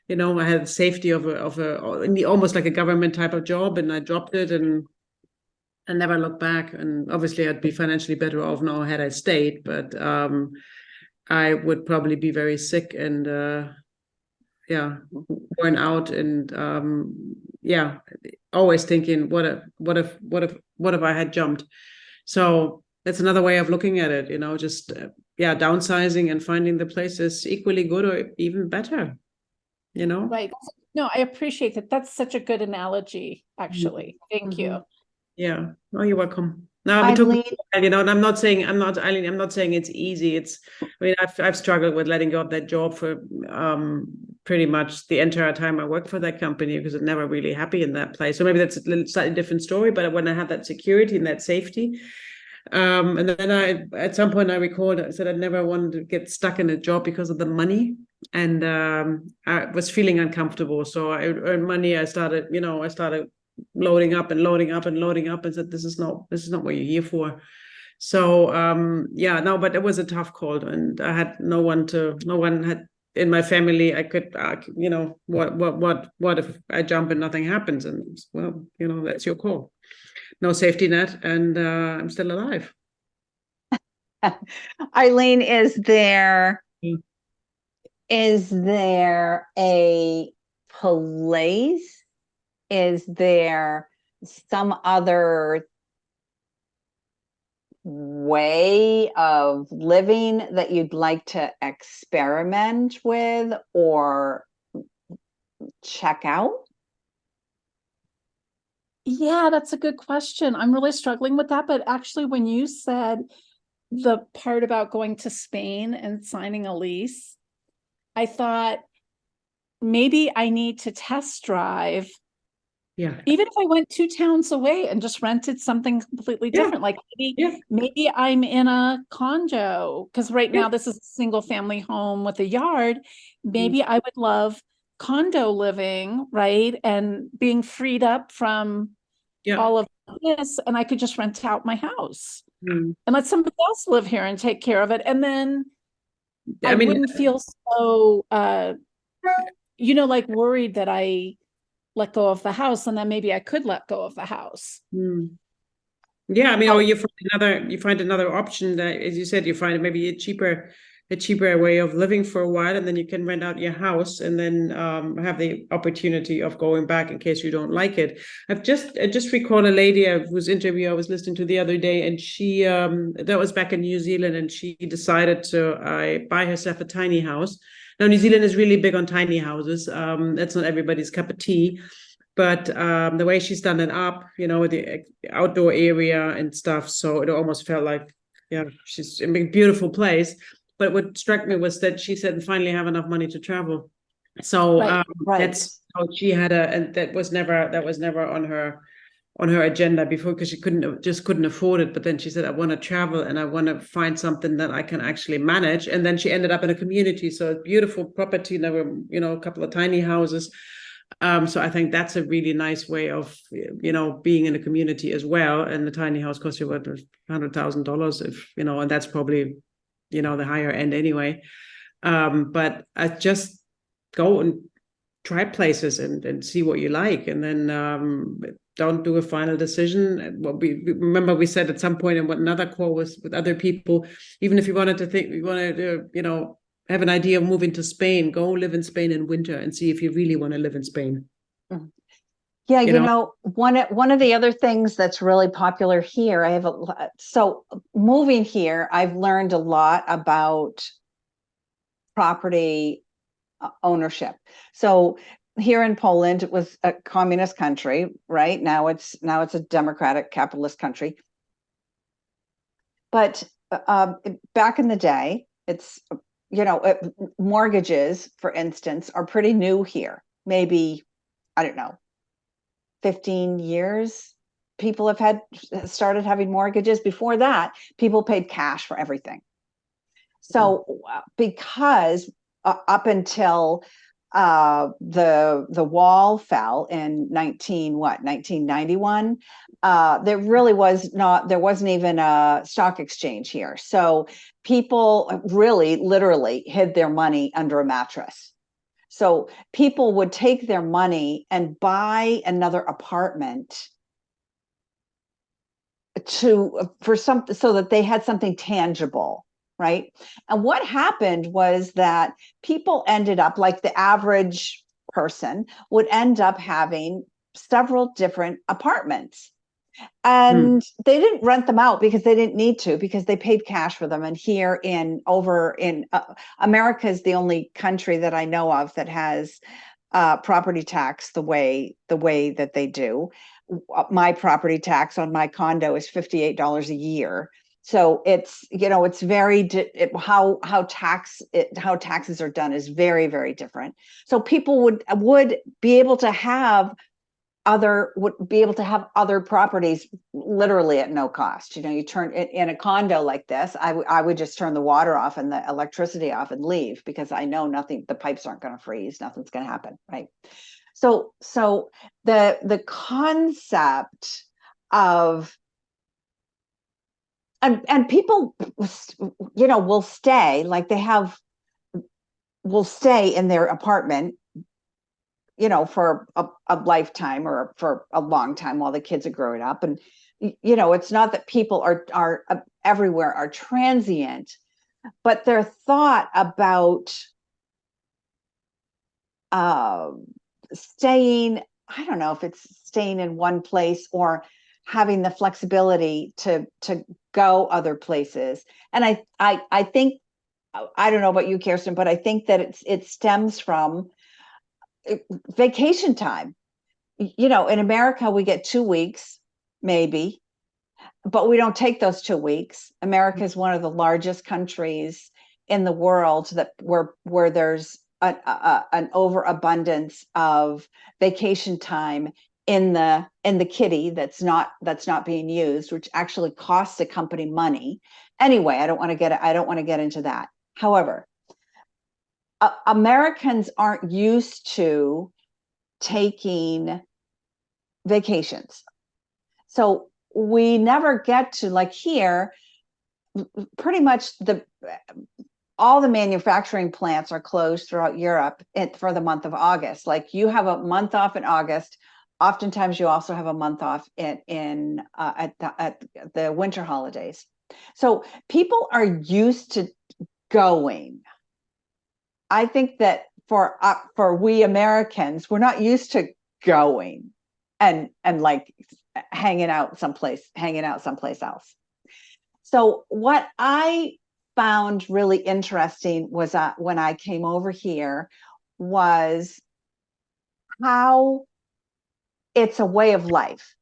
You know, I had the safety of almost like a government type of job, and I dropped it and I never looked back. And obviously I'd be financially better off now had I stayed, but I would probably be very sick and yeah, worn out, and yeah, always thinking, what if I had jumped? So that's another way of looking at it, you know, just yeah, downsizing and finding the places equally good or even better. You know? right. No, I appreciate that. That's such a good analogy, actually. Thank you. Yeah. Oh, you're welcome. No, we Eileen, took, you know, and Eileen, I'm not saying it's easy. I mean, I've struggled with letting go of that job for pretty much the entire time I worked for that company, because I'm never really happy in that place. So maybe that's a slightly different story. But when I had that security and that safety, and then at some point I recalled, I said I'd never wanted to get stuck in a job because of the money, and I was feeling uncomfortable. So I earned money. I started loading up and loading up and loading up, and said, this is not what you're here for. So yeah, no, but it was a tough call, and I had no one had in my family I could you know, what if I jump and nothing happens? And well, you know, that's your call. No safety net, and I'm still alive. Eileen, is there a place? Is there some other way of living that you'd like to experiment with or check out? Yeah, that's a good question. I'm really struggling with that. But actually, when you said the part about going to Spain and signing a lease, I thought maybe I need to test drive. Yeah. Even if I went 2 towns away and just rented something completely different, like maybe I'm in a condo, because right now this is a single family home with a yard. Maybe I would love condo living, right? And being freed up from all of this, and I could just rent out my house and let somebody else live here and take care of it. And then I wouldn't feel so, you know, like worried that I let go of the house, and then maybe I could let go of the house. Yeah, I mean, or you find another option that, as you said, you find maybe a cheaper way of living for a while, and then you can rent out your house and then have the opportunity of going back in case you don't like it. I just recall a lady whose interview I was listening to the other day, and she that was back in New Zealand, and she decided to buy herself a tiny house. Now, New Zealand is really big on tiny houses. That's not everybody's cup of tea. But the way she's done it up, you know, the outdoor area and stuff, so it almost felt like, yeah, she's in a beautiful place. But what struck me was that she said, finally have enough money to travel. So that's how she had and that was never on her on her agenda before, because she couldn't afford it. But then she said, I want to travel and I want to find something that I can actually manage. And then she ended up in a community. So a beautiful property. There were, a couple of tiny houses. So I think that's a really nice way of, being in a community as well. And the tiny house costs you what, $100,000 if, and that's probably, the higher end anyway. But I just go and try places and see what you like. And then, don't do a final decision. Well, we said at some point in another call with other people, even if you wanted to have an idea of moving to Spain, go live in Spain in winter and see if you really want to live in Spain. Yeah, one of the other things that's really popular here, so moving here, I've learned a lot about property ownership. So here in Poland, it was a communist country, right? Now it's a democratic capitalist country. But back in the day, it's, mortgages, for instance, are pretty new here. Maybe, I don't know, 15 years, people have started having mortgages. Before that, people paid cash for everything. So because up until the wall fell in 1991, there wasn't even a stock exchange here. So people really literally hid their money under a mattress. So people would take their money and buy another apartment so that they had something tangible, right? And what happened was that people ended up, like the average person would end up having several different apartments. And they didn't rent them out because they didn't need to, because they paid cash for them. And here America is the only country that I know of that has property tax the way that they do. My property tax on my condo is $58 a year. So it's very how taxes are done is very, very different. So people would be able to have other properties literally at no cost. You turn in a condo like this, I would just turn the water off and the electricity off and leave, because I know the pipes aren't going to freeze, nothing's going to happen, right? So the concept of and people will stay, like will stay in their apartment for a lifetime or for a long time while the kids are growing up. And it's not that people are everywhere are transient, but their thought about staying, I don't know if it's staying in one place or having the flexibility to go other places. And I think, I don't know about you, Kerstin, but I think that it stems from vacation time. In America, we get 2 weeks, maybe, but we don't take those 2 weeks. America is one of the largest countries in the world where there's an overabundance of vacation time in the kitty that's not being used, which actually costs the company money. Anyway, I don't want to get into that. However, Americans aren't used to taking vacations. So we never get to, like here, pretty much all the manufacturing plants are closed throughout Europe for the month of August. Like you have a month off in August. Oftentimes you also have a month off at the winter holidays. So people are used to going. I think that for we Americans, we're not used to going and like hanging out someplace else. So what I found really interesting was when I came over here was how it's a way of life.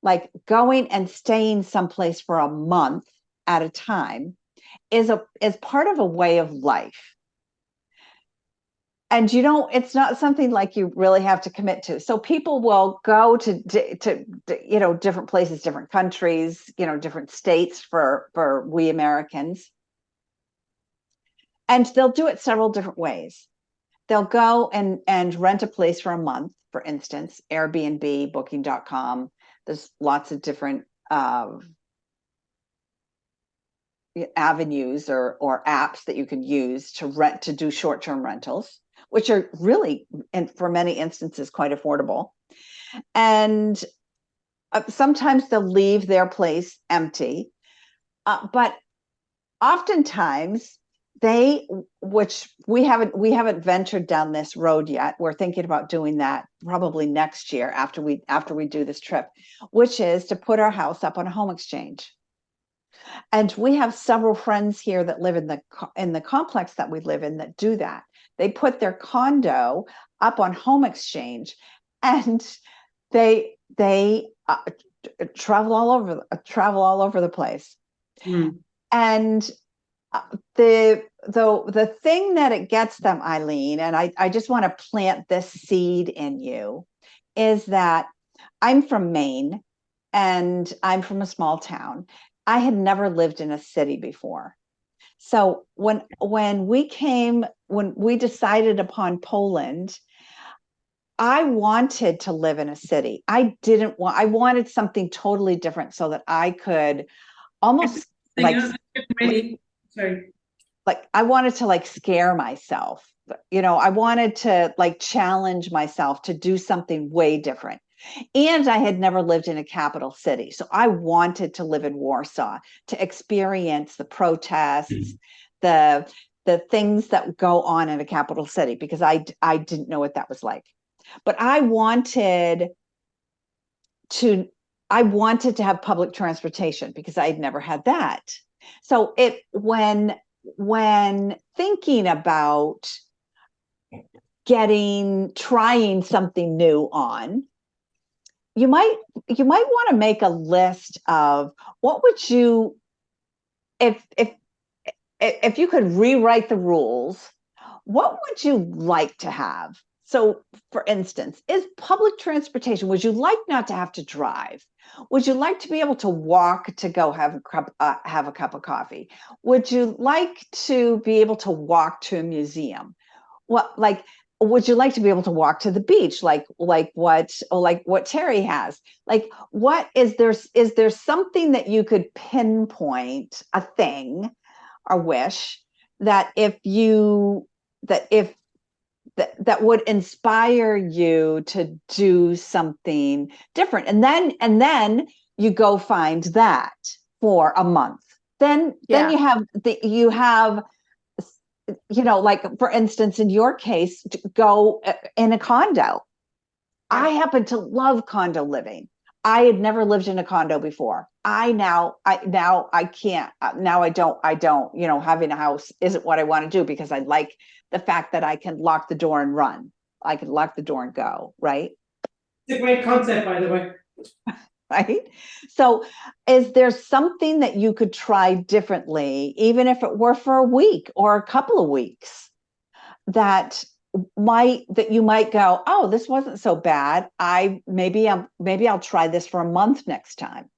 Like going and staying someplace for a month at a time is part of a way of life. and it's not something like you really have to commit to. So people will go to different places, different countries, different states for we Americans. And they'll do it several different ways. They'll go and rent a place for a month, for instance, Airbnb, booking.com. There's lots of different avenues or apps that you can use to do short-term rentals, which are really, and for many instances, quite affordable. And sometimes they'll leave their place empty, but oftentimes which we haven't ventured down this road yet. We're thinking about doing that probably next year after we do this trip, which is to put our house up on a home exchange. And we have several friends here that live in the complex that we live in that do that. They put their condo up on home exchange, and they travel all over the place. And the thing that it gets them, Eileen, and I just want to plant this seed in you, is that I'm from Maine and I'm from a small town. I had never lived in a city before. So when we decided upon Poland, I wanted to live in a city. I wanted something totally different so that I could almost I wanted to scare myself. I wanted to challenge myself to do something way different. And I had never lived in a capital city. So I wanted to live in Warsaw, to experience the protests, the things that go on in a capital city, because I didn't know what that was like. But I wanted to have public transportation because I'd never had that. So when thinking about trying something new on, you might want to make a list of what would you, if you could rewrite the rules, what would you like to have? So, for instance, is public transportation, would you like not to have to drive? Would you like to be able to walk to go have a cup of coffee? Would you like to be able to walk to a museum? Would you like to be able to walk to the beach, like what Terry has? What is there something that you could pinpoint, a thing, or wish that that would inspire you to do something different, and then you go find that for a month. Then you have for instance, in your case, to go in a condo. I happen to love condo living. I had never lived in a condo before. I can't. Now I don't, having a house isn't what I want to do, because I like the fact that I can lock the door and run. I can lock the door and go, right? It's a great concept, by the way. Right? So is there something that you could try differently, even if it were for a week or a couple of weeks, that you might go, oh, this wasn't so bad. Maybe I'll try this for a month next time.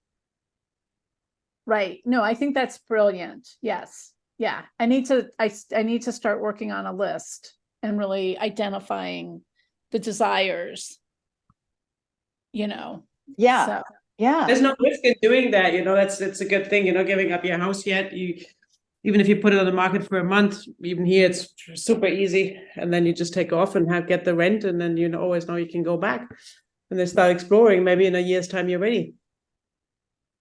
Right. No, I think that's brilliant. Yes. Yeah. I need to start working on a list and really identifying the desires, Yeah. So. Yeah. There's no risk in doing that. It's a good thing. You're not giving up your house yet. Even if you put it on the market for a month, even here, it's super easy. And then you just take off and get the rent. And then always know you can go back and then start exploring. Maybe in a year's time, you're ready.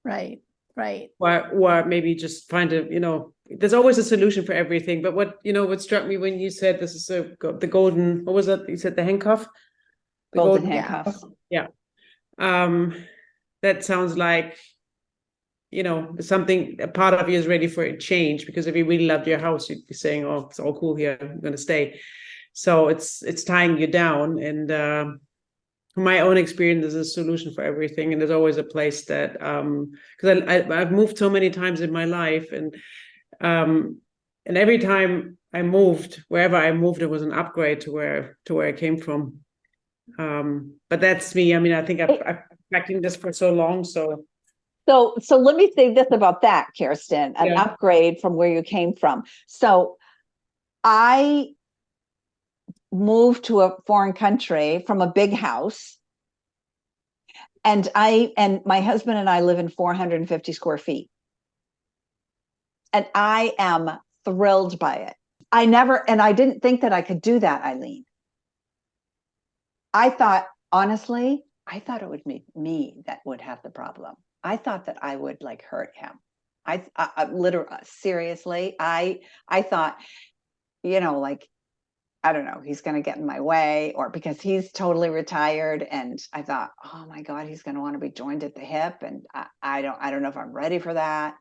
Right. Right. Or maybe just find there's always a solution for everything. But what struck me when you said this is the golden, what was that? You said the handcuff? The golden handcuff. Yeah. That sounds like, something, a part of you is ready for a change, because if you really loved your house, you'd be saying, oh, it's all cool here, I'm going to stay. So it's tying you down. And from my own experience, there's a solution for everything. And there's always a place that, because I've moved so many times in my life, and every time moved, wherever I moved, it was an upgrade to where I came from. But that's me. I mean, I think I've been practicing this for so long. So let me say this about that, Kerstin, an Yeah. upgrade from where you came from. So I moved to a foreign country from a big house. And my husband and I live in 450 square feet. And I am thrilled by it. I didn't think that I could do that, Eileen. Honestly, I thought it would be me that would have the problem. I thought that I would like hurt him. I literally, seriously, I thought, like, I don't know, he's going to get in my way, or because he's totally retired. And I thought, oh my God, he's going to want to be joined at the hip. And I don't know if I'm ready for that.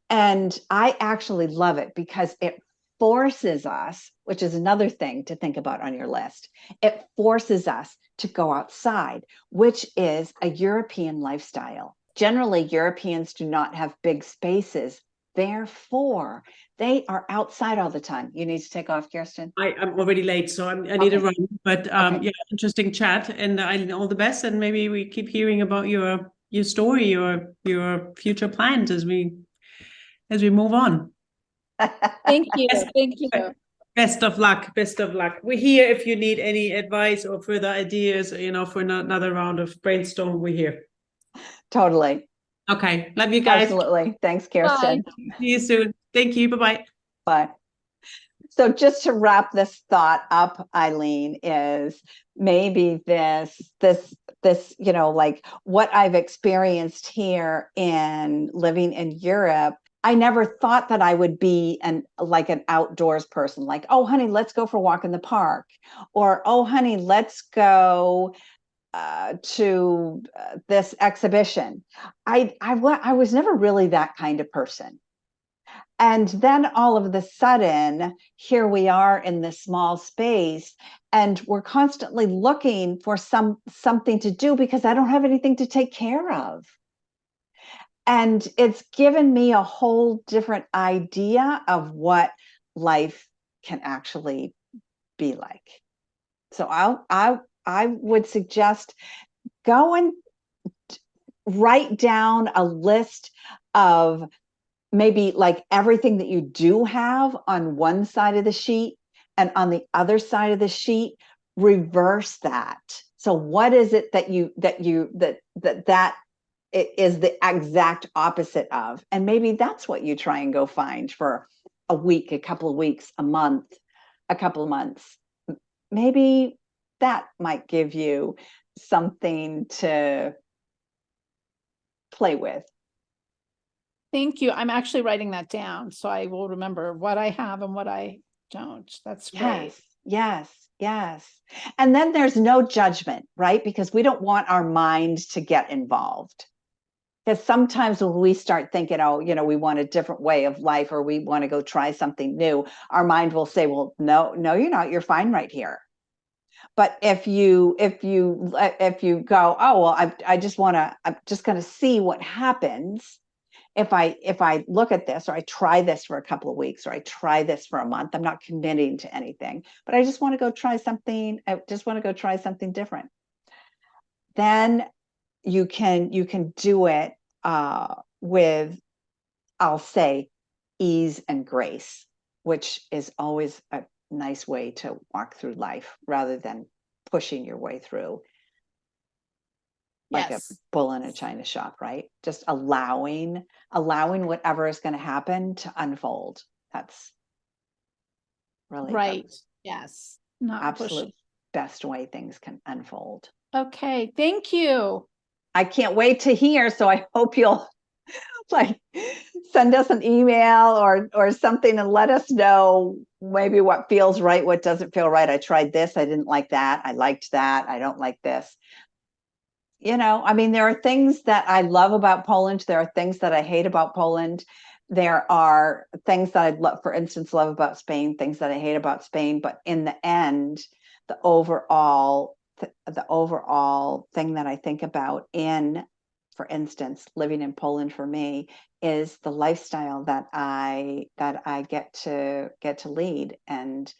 And I actually love it because it forces us, which is another thing to think about on your list. It forces us to go outside, which is a European lifestyle. Generally, Europeans do not have big spaces. Therefore, they are outside all the time. You need to take off, Kerstin. I'm already late, so I need to run. But Okay. yeah, interesting chat, and all the best. And maybe we keep hearing about your story, your future plans as we move on. Thank you. Thank you. Best of luck. Best of luck. We're here if you need any advice or further ideas, for another round of brainstorm. We're here. Totally. Okay. Love you guys. Absolutely. Thanks, Kerstin. Bye. See you soon. Thank you. Bye-bye. Bye. So just to wrap this thought up, Eileen, is maybe this, like what I've experienced here in living in Europe. I never thought that I would be an outdoors person, like, oh, honey, let's go for a walk in the park, or, oh, honey, let's go to this exhibition. I was never really that kind of person. And then all of a sudden, here we are in this small space, and we're constantly looking for something to do because I don't have anything to take care of. And it's given me a whole different idea of what life can actually be like. So I would suggest go and write down a list of maybe like everything that you do have on one side of the sheet, and on the other side of the sheet, reverse that. So what is it that it is the exact opposite of? And maybe that's what you try and go find for a week, a couple of weeks, a month, a couple of months. Maybe that might give you something to play with. Thank you. I'm actually writing that down, so I will remember what I have and what I don't. That's great. Yes. And then there's no judgment, right? Because we don't want our mind to get involved. Because sometimes when we start thinking, oh, we want a different way of life, or we want to go try something new, our mind will say, well, no, you're not. You're fine right here. But if you go, oh, well, I'm just going to see what happens if I look at this, or I try this for a couple of weeks, or I try this for a month. I'm not committing to anything, but I just want to go try something. I just want to go try something different. Then you can do it with, I'll say, ease and grace, which is always a nice way to walk through life, rather than pushing your way through like a bull in a china shop, right? Just allowing whatever is going to happen to unfold. That's really right. Yes. Not absolute pushing. Best way things can unfold. Okay. Thank you. I can't wait to hear. So I hope you'll send us an email or something, and let us know maybe what feels right, what doesn't feel right. I tried this. I didn't like that. I liked that. I don't like this. There are things that I love about Poland. There are things that I hate about Poland. There are things that I'd love, for instance, love about Spain, things that I hate about Spain. But in the end, the overall thing that I think about for instance, living in Poland for me is the lifestyle that I get to lead, and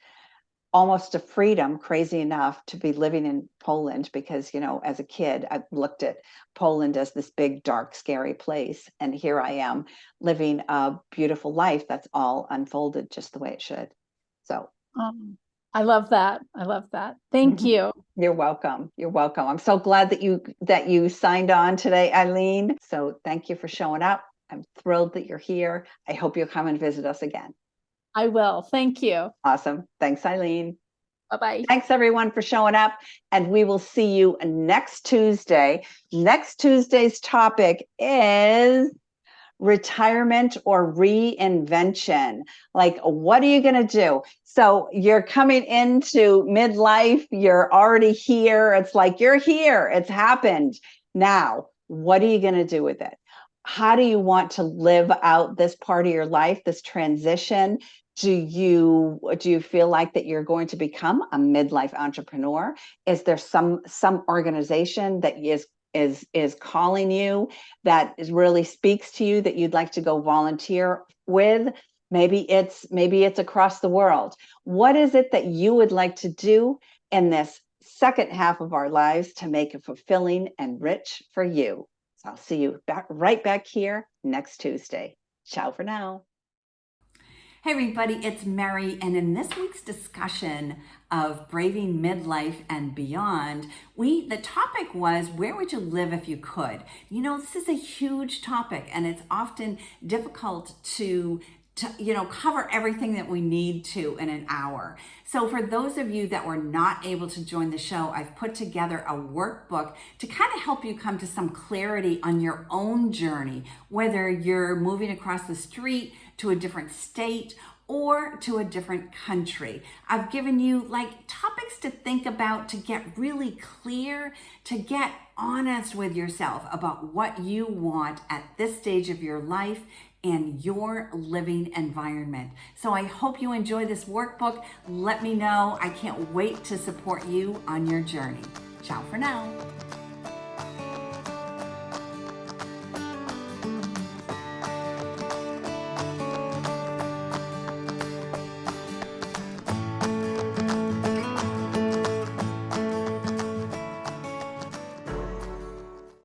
almost a freedom, crazy enough, to be living in Poland, because, as a kid, I looked at Poland as this big, dark, scary place. And here I am living a beautiful life that's all unfolded just the way it should. So I love that. I love that. Thank you. you're welcome. You're welcome. I'm so glad that you signed on today, Eileen. So thank you for showing up. I'm thrilled that you're here. I hope you'll come and visit us again. I will. Thank you. Awesome. Thanks, Eileen. Bye-bye. Thanks, everyone, for showing up. And we will see you next Tuesday. Next Tuesday's topic is retirement or reinvention. Like, what are you going to do? So you're coming into midlife. You're already here. It's like you're here. It's happened. Now, what are you going to do with it? How do you want to live out this part of your life, this transition? Do you feel like that you're going to become a midlife entrepreneur? Is there some organization that is calling you, that really speaks to you, that you'd like to go volunteer with? Maybe it's across the world. What is it that you would like to do in this second half of our lives to make it fulfilling and rich for you? So I'll see you right back here next Tuesday. Ciao for now. Hey everybody, it's Mary, and in this week's discussion of braving midlife and beyond, the topic was, where would you live if you could? This is a huge topic, and it's often difficult to cover everything that we need to in an hour. So for those of you that were not able to join the show, I've put together a workbook to kind of help you come to some clarity on your own journey, whether you're moving across the street to a different state or to a different country. I've given you topics to think about, to get really clear, to get honest with yourself about what you want at this stage of your life and your living environment. So I hope you enjoy this workbook. Let me know. I can't wait to support you on your journey. Ciao for now.